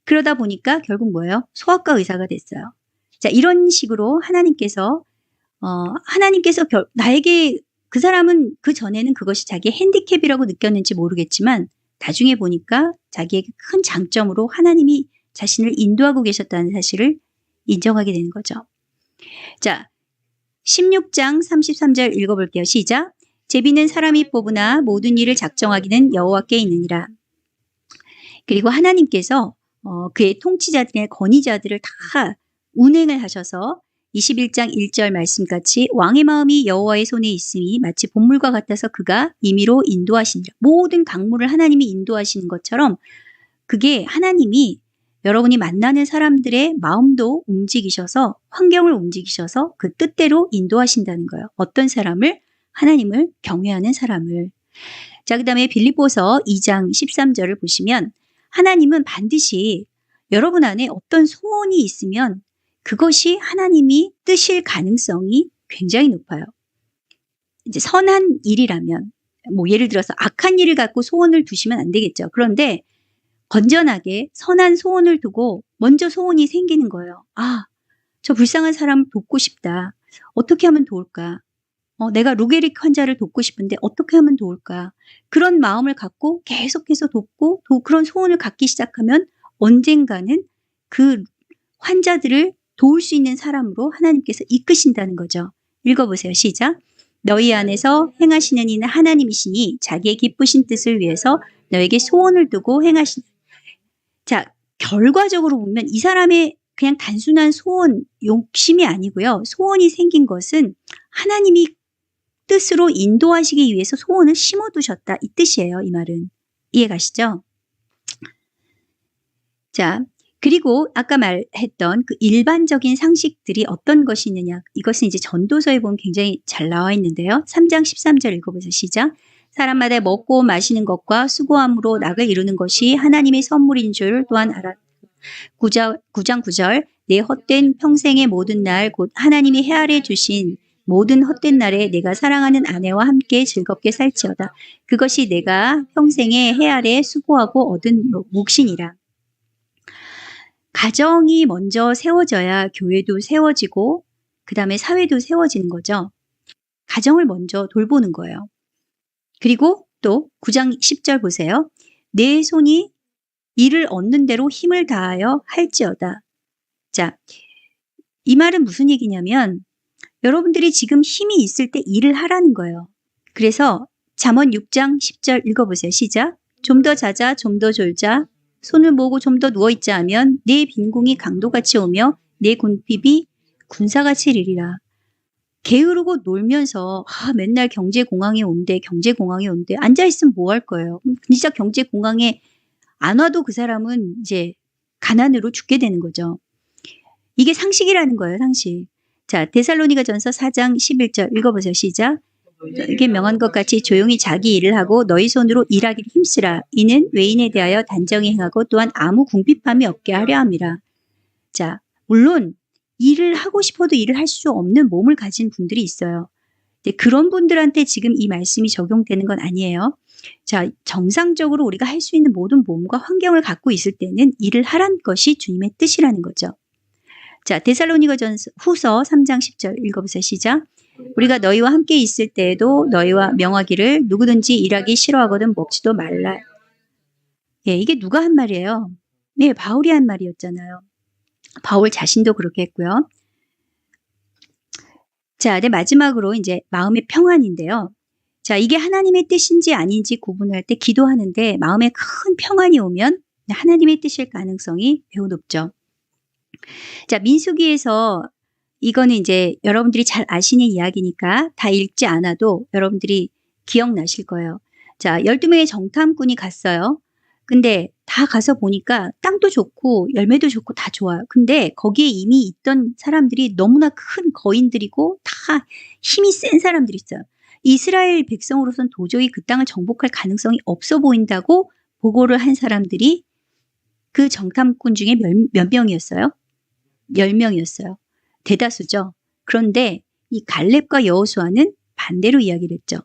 그러다 보니까 결국 뭐예요? 소아과 의사가 됐어요. 자, 이런 식으로 하나님께서 나에게 그 사람은 그 전에는 그것이 자기의 핸디캡이라고 느꼈는지 모르겠지만 나중에 보니까 자기에게 큰 장점으로 하나님이 자신을 인도하고 계셨다는 사실을 인정하게 되는 거죠. 자, 16장 33절 읽어볼게요. 시작. 제비는 사람이 뽑으나 모든 일을 작정하기는 여호와께 있느니라. 그리고 하나님께서 그의 통치자들의 권위자들을 다 운행을 하셔서 21장 1절 말씀같이 왕의 마음이 여호와의 손에 있으니 마치 본물과 같아서 그가 임의로 인도하시니라. 모든 강물을 하나님이 인도하시는 것처럼 그게 하나님이 여러분이 만나는 사람들의 마음도 움직이셔서 환경을 움직이셔서 그 뜻대로 인도하신다는 거예요. 어떤 사람을? 하나님을 경외하는 사람을. 자, 그 다음에 빌립보서 2장 13절을 보시면 하나님은 반드시 여러분 안에 어떤 소원이 있으면 그것이 하나님이 뜻일 가능성이 굉장히 높아요. 이제 선한 일이라면 뭐 예를 들어서 악한 일을 갖고 소원을 두시면 안 되겠죠. 그런데 건전하게 선한 소원을 두고 먼저 소원이 생기는 거예요. 아, 저 불쌍한 사람을 돕고 싶다. 어떻게 하면 도울까? 내가 루게릭 환자를 돕고 싶은데 어떻게 하면 도울까? 그런 마음을 갖고 계속해서 돕고 그런 소원을 갖기 시작하면 언젠가는 그 환자들을 도울 수 있는 사람으로 하나님께서 이끄신다는 거죠. 읽어보세요. 시작. 너희 안에서 행하시는 이는 하나님이시니 자기의 기쁘신 뜻을 위해서 너에게 소원을 두고 행하시는. 자, 결과적으로 보면 이 사람의 그냥 단순한 소원, 욕심이 아니고요. 소원이 생긴 것은 하나님이 뜻으로 인도하시기 위해서 소원을 심어두셨다. 이 뜻이에요. 이 말은. 이해가시죠? 자, 그리고 아까 말했던 그 일반적인 상식들이 어떤 것이 있느냐. 이것은 이제 전도서에 보면 굉장히 잘 나와 있는데요. 3장 13절 읽어보세요. 시작. 사람마다 먹고 마시는 것과 수고함으로 낙을 이루는 것이 하나님의 선물인 줄 또한 알아. 9장 9절 내 헛된 평생의 모든 날 곧 하나님이 헤아려 주신 모든 헛된 날에 내가 사랑하는 아내와 함께 즐겁게 살지어다. 그것이 내가 평생에 헤아려 수고하고 얻은 몫이니라. 가정이 먼저 세워져야 교회도 세워지고 그 다음에 사회도 세워지는 거죠. 가정을 먼저 돌보는 거예요. 그리고 또 9장 10절 보세요. 내 손이 이를 얻는 대로 힘을 다하여 할지어다. 자, 이 말은 무슨 얘기냐면 여러분들이 지금 힘이 있을 때 일을 하라는 거예요. 그래서 잠언 6장 10절 읽어보세요. 시작. 좀 더 자자, 좀 더 졸자, 손을 모으고 좀 더 누워있자 하면 내 빈궁이 강도같이 오며 내 궁핍이 군사같이 이르리라. 게으르고 놀면서 맨날 경제공황이 온대, 경제공황이 온대. 앉아있으면 뭐 할 거예요? 진짜 경제공황에 안 와도 그 사람은 이제 가난으로 죽게 되는 거죠. 이게 상식이라는 거예요, 상식. 자, 데살로니가전서 4장 11절 읽어보세요. 시작. 이게 명한 것 같이 조용히 자기 일을 하고 너희 손으로 일하기를 힘쓰라. 이는 외인에 대하여 단정히 행하고 또한 아무 궁핍함이 없게 하려 함이라. 자, 물론 일을 하고 싶어도 일을 할 수 없는 몸을 가진 분들이 있어요. 근데 그런 분들한테 지금 이 말씀이 적용되는 건 아니에요. 자, 정상적으로 우리가 할 수 있는 모든 몸과 환경을 갖고 있을 때는 일을 하라는 것이 주님의 뜻이라는 거죠. 자, 데살로니가전서 후서 3장 10절 읽어보세요. 시작. 우리가 너희와 함께 있을 때에도 너희와 명하기를 누구든지 일하기 싫어하거든 먹지도 말라. 예, 이게 누가 한 말이에요? 네, 바울이 한 말이었잖아요. 바울 자신도 그렇게 했고요. 자, 네, 마지막으로 이제 마음의 평안인데요. 자, 이게 하나님의 뜻인지 아닌지 구분할 때 기도하는데 마음에 큰 평안이 오면 하나님의 뜻일 가능성이 매우 높죠. 자, 민수기에서 이거는 이제 여러분들이 잘 아시는 이야기니까 다 읽지 않아도 여러분들이 기억나실 거예요. 자, 12명의 정탐꾼이 갔어요. 근데 다 가서 보니까 땅도 좋고 열매도 좋고 다 좋아요. 근데 거기에 이미 있던 사람들이 너무나 큰 거인들이고 다 힘이 센 사람들이 있어요. 이스라엘 백성으로서는 도저히 그 땅을 정복할 가능성이 없어 보인다고 보고를 한 사람들이 그 정탐꾼 중에 몇 명이었어요? 10명이었어요. 대다수죠. 그런데 이 갈렙과 여호수아는 반대로 이야기를 했죠.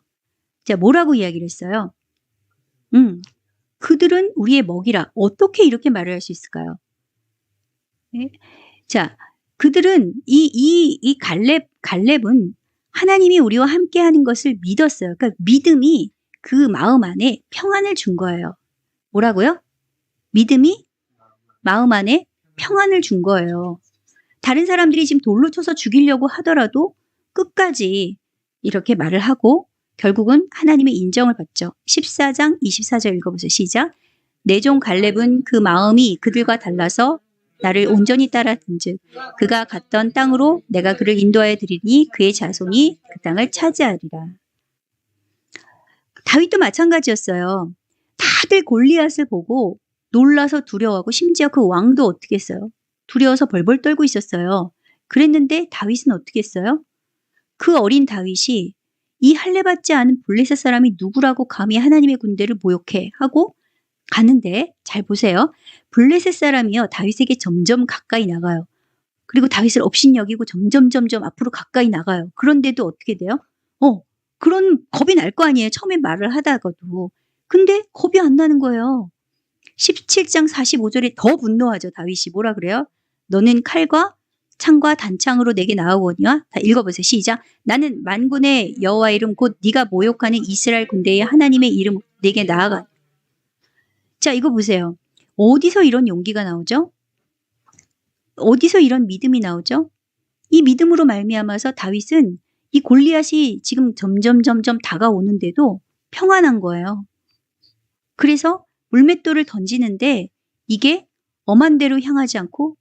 자, 뭐라고 이야기를 했어요? 그들은 우리의 먹이라. 어떻게 이렇게 말을 할 수 있을까요? 네? 자, 그들은 이 갈렙은 하나님이 우리와 함께 하는 것을 믿었어요. 그러니까 믿음이 그 마음 안에 평안을 준 거예요. 뭐라고요? 믿음이 마음 안에 평안을 준 거예요. 다른 사람들이 지금 돌로 쳐서 죽이려고 하더라도 끝까지 이렇게 말을 하고 결국은 하나님의 인정을 받죠. 14장 24절 읽어보세요. 시작. 내 종 갈렙은 그 마음이 그들과 달라서 나를 온전히 따랐은즉 그가 갔던 땅으로 내가 그를 인도하여 드리니 그의 자손이 그 땅을 차지하리라. 다윗도 마찬가지였어요. 다들 골리앗을 보고 놀라서 두려워하고 심지어 그 왕도 어떻게 했어요? 두려워서 벌벌 떨고 있었어요. 그랬는데 다윗은 어떻게 했어요? 그 어린 다윗이 이 할례받지 않은 블레셋 사람이 누구라고 감히 하나님의 군대를 모욕해 하고 가는데 잘 보세요. 블레셋 사람이요 다윗에게 점점 가까이 나가요. 그리고 다윗을 업신여기고 점점 앞으로 가까이 나가요. 그런데도 어떻게 돼요? 그런 겁이 날 거 아니에요. 처음에 말을 하다가도. 근데 겁이 안 나는 거예요. 17장 45절에 더 분노하죠. 다윗이 뭐라 그래요? 너는 칼과 창과 단창으로 내게 나아오거니와 다 읽어보세요. 시작. 나는 만군의 여호와 이름 곧 네가 모욕하는 이스라엘 군대의 하나님의 이름 내게 나아가. 자, 이거 보세요. 어디서 이런 용기가 나오죠? 어디서 이런 믿음이 나오죠? 이 믿음으로 말미암아서 다윗은 이 골리앗이 지금 점점 다가오는데도 평안한 거예요. 그래서 물맷돌을 던지는데 이게 엄한 데로 향하지 않고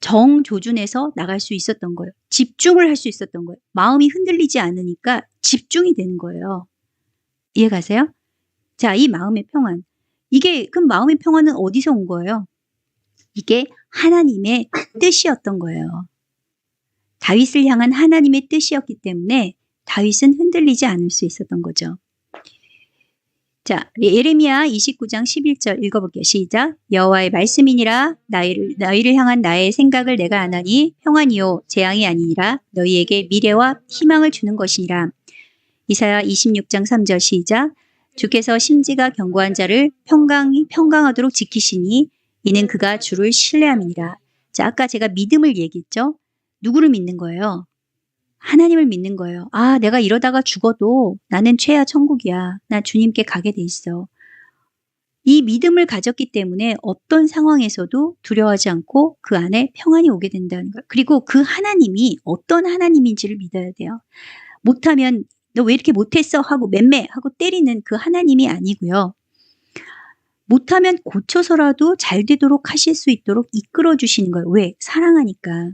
정조준해서 나갈 수 있었던 거예요. 집중을 할 수 있었던 거예요. 마음이 흔들리지 않으니까 집중이 되는 거예요. 이해 가세요? 자, 이 마음의 평안. 그럼 마음의 평안은 어디서 온 거예요? 이게 하나님의 뜻이었던 거예요. 다윗을 향한 하나님의 뜻이었기 때문에 다윗은 흔들리지 않을 수 있었던 거죠. 자, 예레미야 29장 11절 읽어볼게요. 시작. 여호와의 말씀이니라 너희를 향한 나의 생각을 내가 아나니 평안이요 재앙이 아니니라 너희에게 미래와 희망을 주는 것이니라. 이사야 26장 3절 시작. 주께서 심지가 견고한 자를 평강하도록 지키시니 이는 그가 주를 신뢰함이니라. 자, 아까 제가 믿음을 얘기했죠. 누구를 믿는 거예요? 하나님을 믿는 거예요. 아, 내가 이러다가 죽어도 나는 최하 천국이야. 나 주님께 가게 돼 있어. 이 믿음을 가졌기 때문에 어떤 상황에서도 두려워하지 않고 그 안에 평안이 오게 된다는 거예요. 그리고 그 하나님이 어떤 하나님인지를 믿어야 돼요. 못하면 너 왜 이렇게 못했어? 하고 맴매 하고 때리는 그 하나님이 아니고요. 못하면 고쳐서라도 잘 되도록 하실 수 있도록 이끌어 주시는 거예요. 왜? 사랑하니까.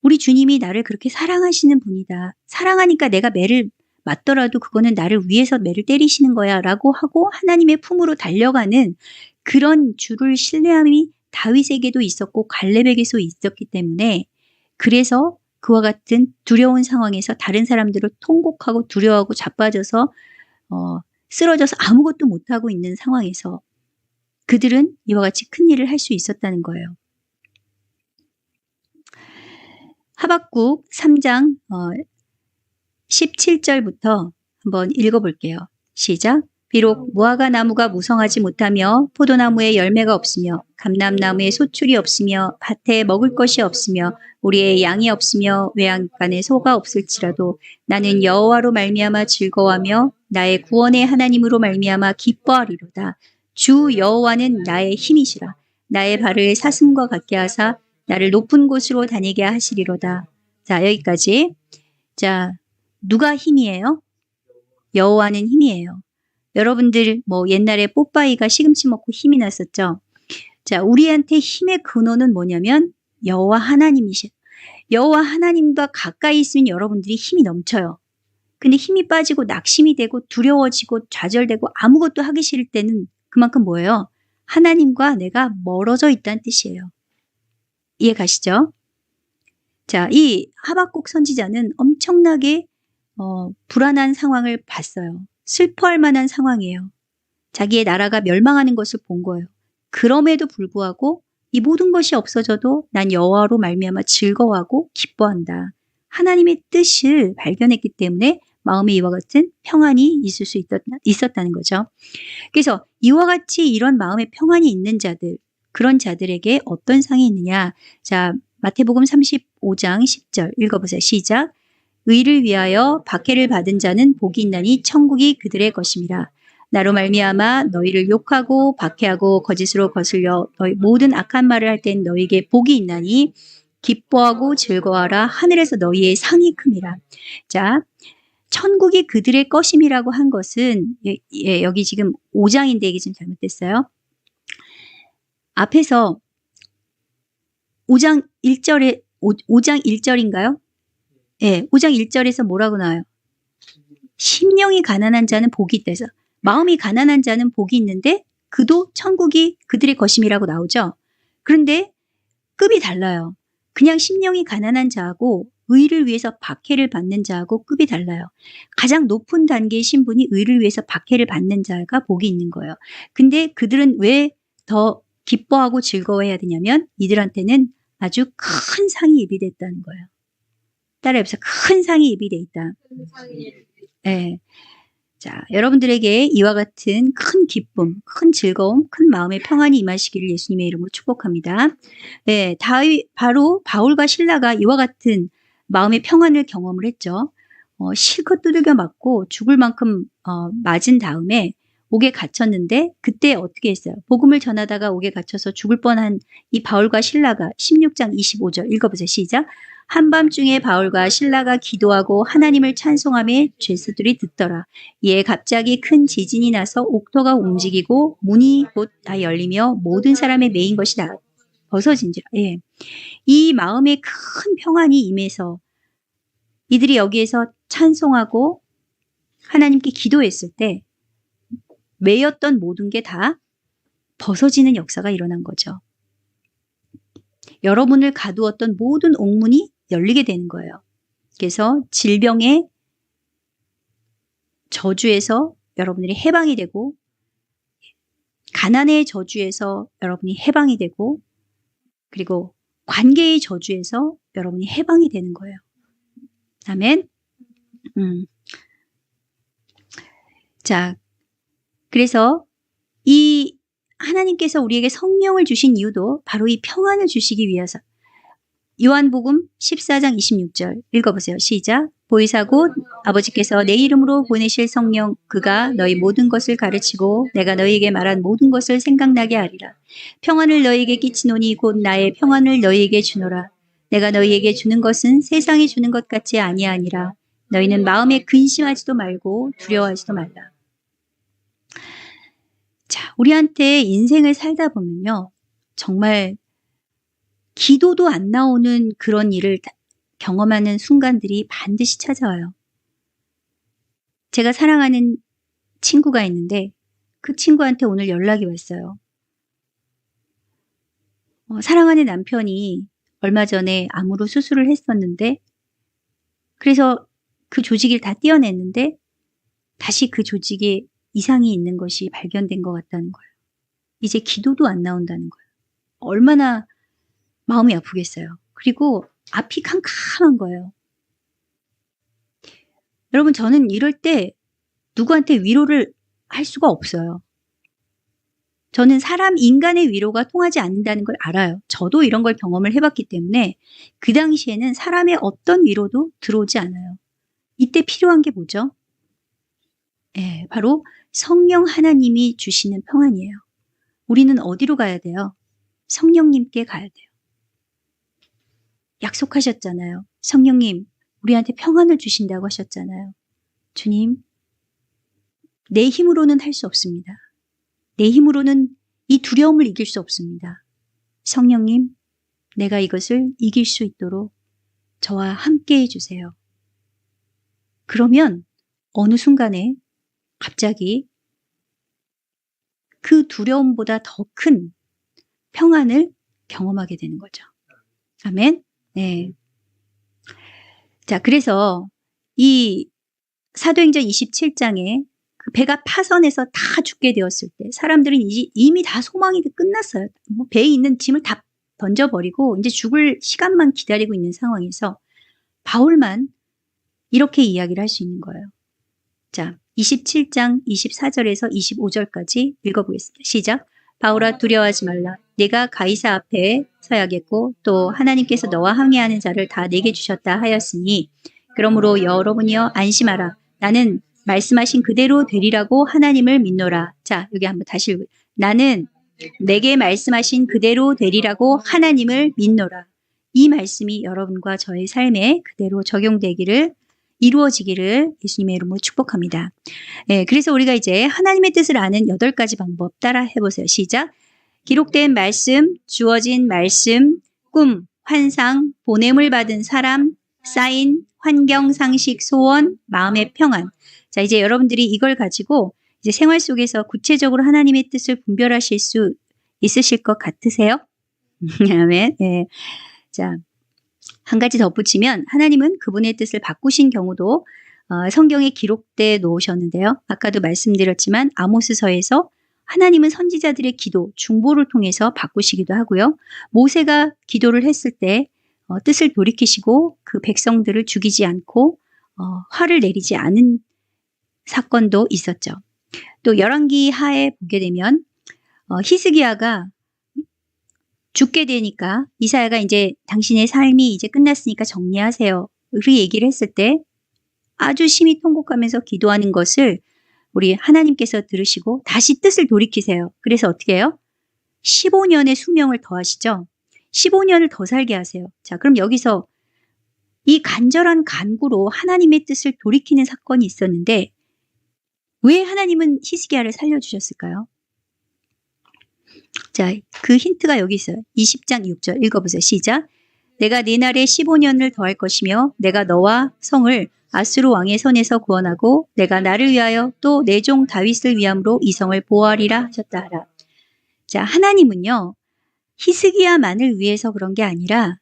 우리 주님이 나를 그렇게 사랑하시는 분이다. 사랑하니까 내가 매를 맞더라도 그거는 나를 위해서 매를 때리시는 거야 라고 하고 하나님의 품으로 달려가는 그런 주를 신뢰함이 다윗에게도 있었고 갈렙에게도 있었기 때문에 그래서 그와 같은 두려운 상황에서 다른 사람들을 통곡하고 두려워하고 자빠져서 쓰러져서 아무것도 못하고 있는 상황에서 그들은 이와 같이 큰 일을 할 수 있었다는 거예요. 하박국 3장 17절부터 한번 읽어볼게요. 시작. 비록 무화과 나무가 무성하지 못하며 포도나무에 열매가 없으며 감람나무에 소출이 없으며 밭에 먹을 것이 없으며 우리의 양이 없으며 외양간에 소가 없을지라도 나는 여호와로 말미암아 즐거워하며 나의 구원의 하나님으로 말미암아 기뻐하리로다. 주 여호와는 나의 힘이시라. 나의 발을 사슴과 같게 하사 나를 높은 곳으로 다니게 하시리로다. 자, 여기까지. 자, 누가 힘이에요? 여호와는 힘이에요. 여러분들 뭐 옛날에 뽀빠이가 시금치 먹고 힘이 났었죠. 자, 우리한테 힘의 근원은 뭐냐면 여호와 하나님이셔. 여호와 하나님과 가까이 있으면 여러분들이 힘이 넘쳐요. 근데 힘이 빠지고 낙심이 되고 두려워지고 좌절되고 아무것도 하기 싫을 때는 그만큼 뭐예요? 하나님과 내가 멀어져 있다는 뜻이에요. 이해 가시죠? 자, 이 하박국 선지자는 엄청나게 불안한 상황을 봤어요. 슬퍼할 만한 상황이에요. 자기의 나라가 멸망하는 것을 본 거예요. 그럼에도 불구하고 이 모든 것이 없어져도 난 여호와로 말미암아 즐거워하고 기뻐한다. 하나님의 뜻을 발견했기 때문에 마음에 이와 같은 평안이 있을 수 있었다는 거죠. 그래서 이와 같이 이런 마음의 평안이 있는 자들, 그런 자들에게 어떤 상이 있느냐. 자, 마태복음 35장 10절 읽어보세요. 시작. 의를 위하여 박해를 받은 자는 복이 있나니 천국이 그들의 것임이라. 나로 말미암아 너희를 욕하고 박해하고 거짓으로 거슬려 너희 모든 악한 말을 할 땐 너희에게 복이 있나니 기뻐하고 즐거워하라. 하늘에서 너희의 상이 큼이라. 자, 천국이 그들의 것임이라고 한 것은 여기 지금 5장인데 이게 좀 잘못됐어요. 앞에서 5장 1절에 5장 1절인가요? 네, 5장 1절에서 뭐라고 나와요? 심령이 가난한 자는 복이 있다 해서 마음이 가난한 자는 복이 있는데 그도 천국이 그들의 것임이라고 나오죠. 그런데 급이 달라요. 그냥 심령이 가난한 자하고 의를 위해서 박해를 받는 자하고 급이 달라요. 가장 높은 단계의 신분이 의를 위해서 박해를 받는 자가 복이 있는 거예요. 근데 그들은 왜 더 기뻐하고 즐거워해야 되냐면 이들한테는 아주 큰 상이 예비됐다는 거예요. 따라해보세요. 큰 상이 예비돼 있다. 네. 자, 여러분들에게 이와 같은 큰 기쁨, 큰 즐거움, 큰 마음의 평안이 임하시기를 예수님의 이름으로 축복합니다. 네, 바로 바울과 실라가 이와 같은 마음의 평안을 경험을 했죠. 실컷 두들겨 맞고 죽을 만큼 맞은 다음에 옥에 갇혔는데 그때 어떻게 했어요? 복음을 전하다가 옥에 갇혀서 죽을 뻔한 이 바울과 실라가 16장 25절 읽어보세요. 시작. 한밤중에 바울과 실라가 기도하고 하나님을 찬송하며 죄수들이 듣더라. 이에 갑자기 큰 지진이 나서 옥토가 움직이고 문이 곧 다 열리며 모든 사람의 메인 것이 다 벗어진지라. 예. 이 마음에 큰 평안이 임해서 이들이 여기에서 찬송하고 하나님께 기도했을 때 매였던 모든 게 다 벗어지는 역사가 일어난 거죠. 여러분을 가두었던 모든 옥문이 열리게 되는 거예요. 그래서 질병의 저주에서 여러분들이 해방이 되고 가난의 저주에서 여러분이 해방이 되고 그리고 관계의 저주에서 여러분이 해방이 되는 거예요. 아멘. 자, 그래서 이 하나님께서 우리에게 성령을 주신 이유도 바로 이 평안을 주시기 위해서. 요한복음 14장 26절 읽어보세요. 시작. 보이사 곧 아버지께서 내 이름으로 보내실 성령 그가 너희 모든 것을 가르치고 내가 너희에게 말한 모든 것을 생각나게 하리라. 평안을 너희에게 끼치노니 곧 나의 평안을 너희에게 주노라. 내가 너희에게 주는 것은 세상이 주는 것 같이 아니하니라. 너희는 마음에 근심하지도 말고 두려워하지도 말라. 자, 우리한테 인생을 살다 보면요. 정말 기도도 안 나오는 그런 일을 경험하는 순간들이 반드시 찾아와요. 제가 사랑하는 친구가 있는데 그 친구한테 오늘 연락이 왔어요. 사랑하는 남편이 얼마 전에 암으로 수술을 했었는데 그래서 그 조직을 다 떼어냈는데 다시 그 조직에 이상이 있는 것이 발견된 것 같다는 거예요. 이제 기도도 안 나온다는 거예요. 얼마나 마음이 아프겠어요. 그리고 앞이 캄캄한 거예요. 여러분, 저는 이럴 때 누구한테 위로를 할 수가 없어요. 저는 인간의 위로가 통하지 않는다는 걸 알아요. 저도 이런 걸 경험을 해봤기 때문에 그 당시에는 사람의 어떤 위로도 들어오지 않아요. 이때 필요한 게 뭐죠? 네, 바로 성령 하나님이 주시는 평안이에요. 우리는 어디로 가야 돼요? 성령님께 가야 돼요. 약속하셨잖아요. 성령님, 우리한테 평안을 주신다고 하셨잖아요. 주님, 내 힘으로는 할 수 없습니다. 내 힘으로는 이 두려움을 이길 수 없습니다. 성령님, 내가 이것을 이길 수 있도록 저와 함께 해주세요. 그러면 어느 순간에 갑자기 그 두려움보다 더 큰 평안을 경험하게 되는 거죠. 아멘? 네. 자, 그래서 이 사도행전 27장에 그 배가 파선해서 다 죽게 되었을 때 사람들은 이미 다 소망이 끝났어요. 배에 있는 짐을 다 던져버리고 이제 죽을 시간만 기다리고 있는 상황에서 바울만 이렇게 이야기를 할 수 있는 거예요. 자, 27장 24절에서 25절까지 읽어보겠습니다. 시작. 바울아, 두려워하지 말라. 내가 가이사 앞에 서야겠고 또 하나님께서 너와 항해하는 자를 다 내게 주셨다 하였으니 그러므로 여러분이여 안심하라. 나는 말씀하신 그대로 되리라고 하나님을 믿노라. 자, 여기 한번 다시 읽어요. 나는 내게 말씀하신 그대로 되리라고 하나님을 믿노라. 이 말씀이 여러분과 저의 삶에 그대로 적용되기를 이루어지기를 예수님의 이름으로 축복합니다. 네, 그래서 우리가 이제 하나님의 뜻을 아는 8가지 방법 따라 해보세요. 시작. 기록된 말씀, 주어진 말씀, 꿈, 환상, 보냄을 받은 사람, 사인, 환경, 상식, 소원, 마음의 평안. 자, 이제 여러분들이 이걸 가지고 이제 생활 속에서 구체적으로 하나님의 뜻을 분별하실 수 있으실 것 같으세요? 아멘. 네. 자, 한 가지 덧붙이면 하나님은 그분의 뜻을 바꾸신 경우도 성경에 기록돼 놓으셨는데요. 아까도 말씀드렸지만 아모스서에서 하나님은 선지자들의 기도, 중보를 통해서 바꾸시기도 하고요. 모세가 기도를 했을 때 뜻을 돌이키시고 그 백성들을 죽이지 않고 화를 내리지 않은 사건도 있었죠. 또 열왕기 하에 보게 되면 히스기야가 죽게 되니까 이사야가 이제 당신의 삶이 이제 끝났으니까 정리하세요. 그 얘기를 했을 때 아주 심히 통곡하면서 기도하는 것을 우리 하나님께서 들으시고 다시 뜻을 돌이키세요. 그래서 어떻게 해요? 15년의 수명을 더하시죠. 15년을 더 살게 하세요. 자, 그럼 여기서 이 간절한 간구로 하나님의 뜻을 돌이키는 사건이 있었는데 왜 하나님은 히스기야를 살려주셨을까요? 자, 그 힌트가 여기 있어요. 20장 6절 읽어보세요. 시작. 내가 네 날에 15년을 더할 것이며 내가 너와 성을 아수르 왕의 손에서 구원하고 내가 나를 위하여 또 내 종 다윗을 위함으로 이 성을 보호하리라 하셨다 하라. 자, 하나님은요. 히스기야만을 위해서 그런 게 아니라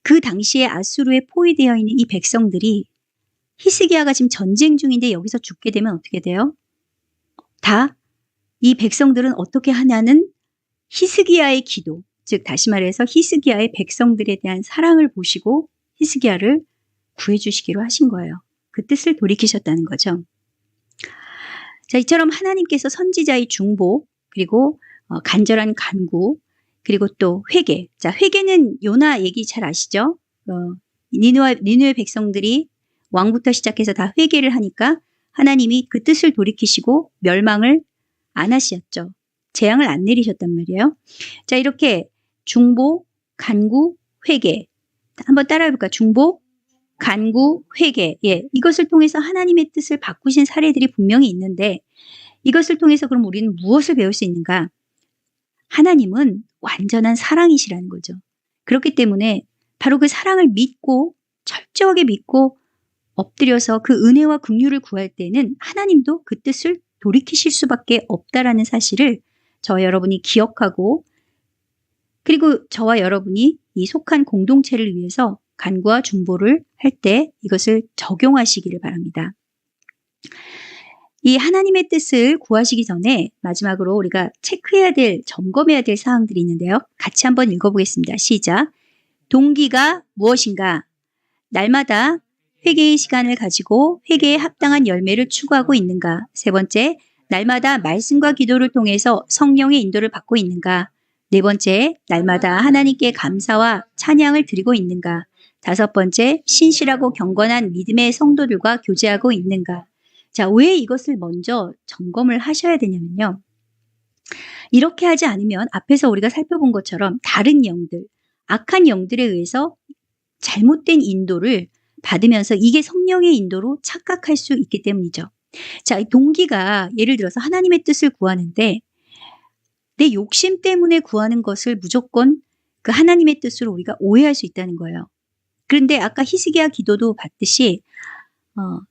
그 당시에 아수르에 포위되어 있는 이 백성들이 히스기야가 지금 전쟁 중인데 여기서 죽게 되면 어떻게 돼요? 다 이 백성들은 어떻게 하냐는 히스기야의 기도, 즉 다시 말해서 히스기야의 백성들에 대한 사랑을 보시고 히스기야를 구해주시기로 하신 거예요. 그 뜻을 돌이키셨다는 거죠. 자, 이처럼 하나님께서 선지자의 중보, 그리고 간절한 간구, 그리고 또 회개. 자, 회개는 요나 얘기 잘 아시죠? 니느웨 백성들이 왕부터 시작해서 다 회개를 하니까 하나님이 그 뜻을 돌이키시고 멸망을 안 하셨죠. 재앙을 안 내리셨단 말이에요. 자, 이렇게 중보, 간구, 회개. 한번 따라해볼까요? 중보, 간구, 회개, 이것을 통해서 하나님의 뜻을 바꾸신 사례들이 분명히 있는데 이것을 통해서 그럼 우리는 무엇을 배울 수 있는가? 하나님은 완전한 사랑이시라는 거죠. 그렇기 때문에 바로 그 사랑을 믿고 철저하게 믿고 엎드려서 그 은혜와 긍휼을 구할 때는 하나님도 그 뜻을 돌이키실 수밖에 없다라는 사실을 저와 여러분이 기억하고 그리고 저와 여러분이 이 속한 공동체를 위해서 간구와 중보를 할 때 이것을 적용하시기를 바랍니다. 이 하나님의 뜻을 구하시기 전에 마지막으로 우리가 체크해야 될, 점검해야 될 사항들이 있는데요. 같이 한번 읽어보겠습니다. 시작. 동기가 무엇인가? 날마다 회개의 시간을 가지고 회개에 합당한 열매를 추구하고 있는가? 세 번째, 날마다 말씀과 기도를 통해서 성령의 인도를 받고 있는가? 네 번째, 날마다 하나님께 감사와 찬양을 드리고 있는가? 다섯 번째, 신실하고 경건한 믿음의 성도들과 교제하고 있는가? 자, 왜 이것을 먼저 점검을 하셔야 되냐면요. 이렇게 하지 않으면 앞에서 우리가 살펴본 것처럼 다른 영들, 악한 영들에 의해서 잘못된 인도를 받으면서 이게 성령의 인도로 착각할 수 있기 때문이죠. 자, 이 동기가 예를 들어서 하나님의 뜻을 구하는데 내 욕심 때문에 구하는 것을 무조건 그 하나님의 뜻으로 우리가 오해할 수 있다는 거예요. 그런데 아까 히스기야 기도도 봤듯이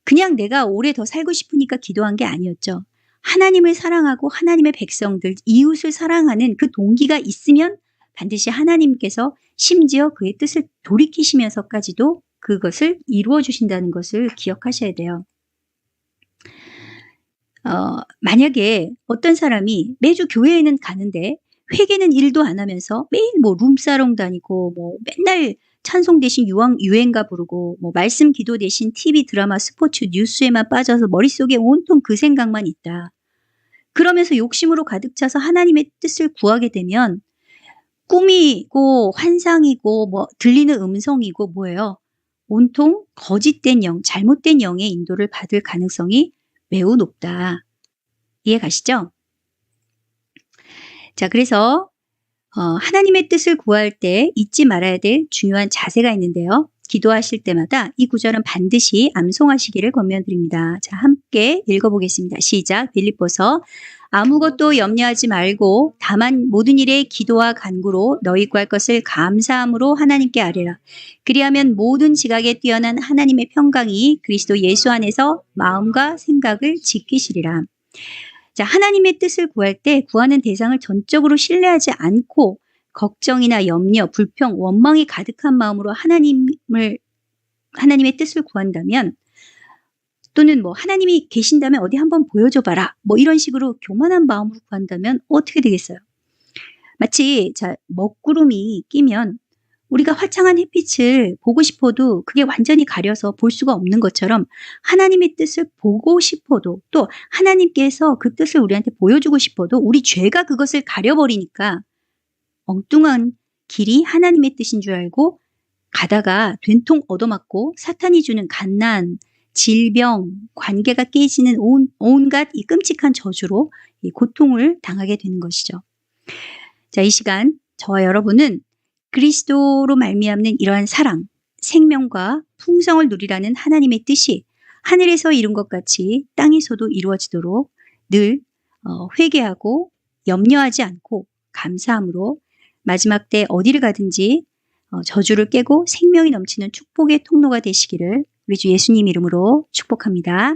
그냥 내가 오래 더 살고 싶으니까 기도한 게 아니었죠. 하나님을 사랑하고 하나님의 백성들, 이웃을 사랑하는 그 동기가 있으면 반드시 하나님께서 심지어 그의 뜻을 돌이키시면서까지도 그것을 이루어 주신다는 것을 기억하셔야 돼요. 만약에 어떤 사람이 매주 교회에는 가는데 회개는 일도 안 하면서 매일 뭐 룸사롱 다니고 뭐 맨날 찬송 대신 유행가 부르고 뭐 말씀 기도 대신 TV 드라마 스포츠 뉴스에만 빠져서 머릿속에 온통 그 생각만 있다. 그러면서 욕심으로 가득 차서 하나님의 뜻을 구하게 되면 꿈이고 환상이고 뭐 들리는 음성이고 뭐예요? 온통 거짓된 영, 잘못된 영의 인도를 받을 가능성이 매우 높다. 이해 가시죠? 자, 그래서 하나님의 뜻을 구할 때 잊지 말아야 될 중요한 자세가 있는데요. 기도하실 때마다 이 구절은 반드시 암송하시기를 권면드립니다. 자, 함께 읽어보겠습니다. 시작. 빌립보서 아무것도 염려하지 말고 다만 모든 일에 기도와 간구로 너희 구할 것을 감사함으로 하나님께 아뢰라. 그리하면 모든 지각에 뛰어난 하나님의 평강이 그리스도 예수 안에서 마음과 생각을 지키시리라. 자, 하나님의 뜻을 구할 때 구하는 대상을 전적으로 신뢰하지 않고 걱정이나 염려, 불평, 원망이 가득한 마음으로 하나님의 뜻을 구한다면 또는 뭐 하나님이 계신다면 어디 한번 보여줘 봐라. 뭐 이런 식으로 교만한 마음으로 구한다면 어떻게 되겠어요? 마치 먹구름이 끼면 우리가 화창한 햇빛을 보고 싶어도 그게 완전히 가려서 볼 수가 없는 것처럼 하나님의 뜻을 보고 싶어도 또 하나님께서 그 뜻을 우리한테 보여주고 싶어도 우리 죄가 그것을 가려버리니까 엉뚱한 길이 하나님의 뜻인 줄 알고 가다가 된통 얻어맞고 사탄이 주는 갓난, 질병, 관계가 깨지는 온갖 이 끔찍한 저주로 이 고통을 당하게 되는 것이죠. 자, 이 시간 저와 여러분은 그리스도로 말미암는 이러한 사랑, 생명과 풍성을 누리라는 하나님의 뜻이 하늘에서 이룬 것 같이 땅에서도 이루어지도록 늘 회개하고 염려하지 않고 감사함으로 마지막 때 어디를 가든지 저주를 깨고 생명이 넘치는 축복의 통로가 되시기를 우리 주 예수님 이름으로 축복합니다.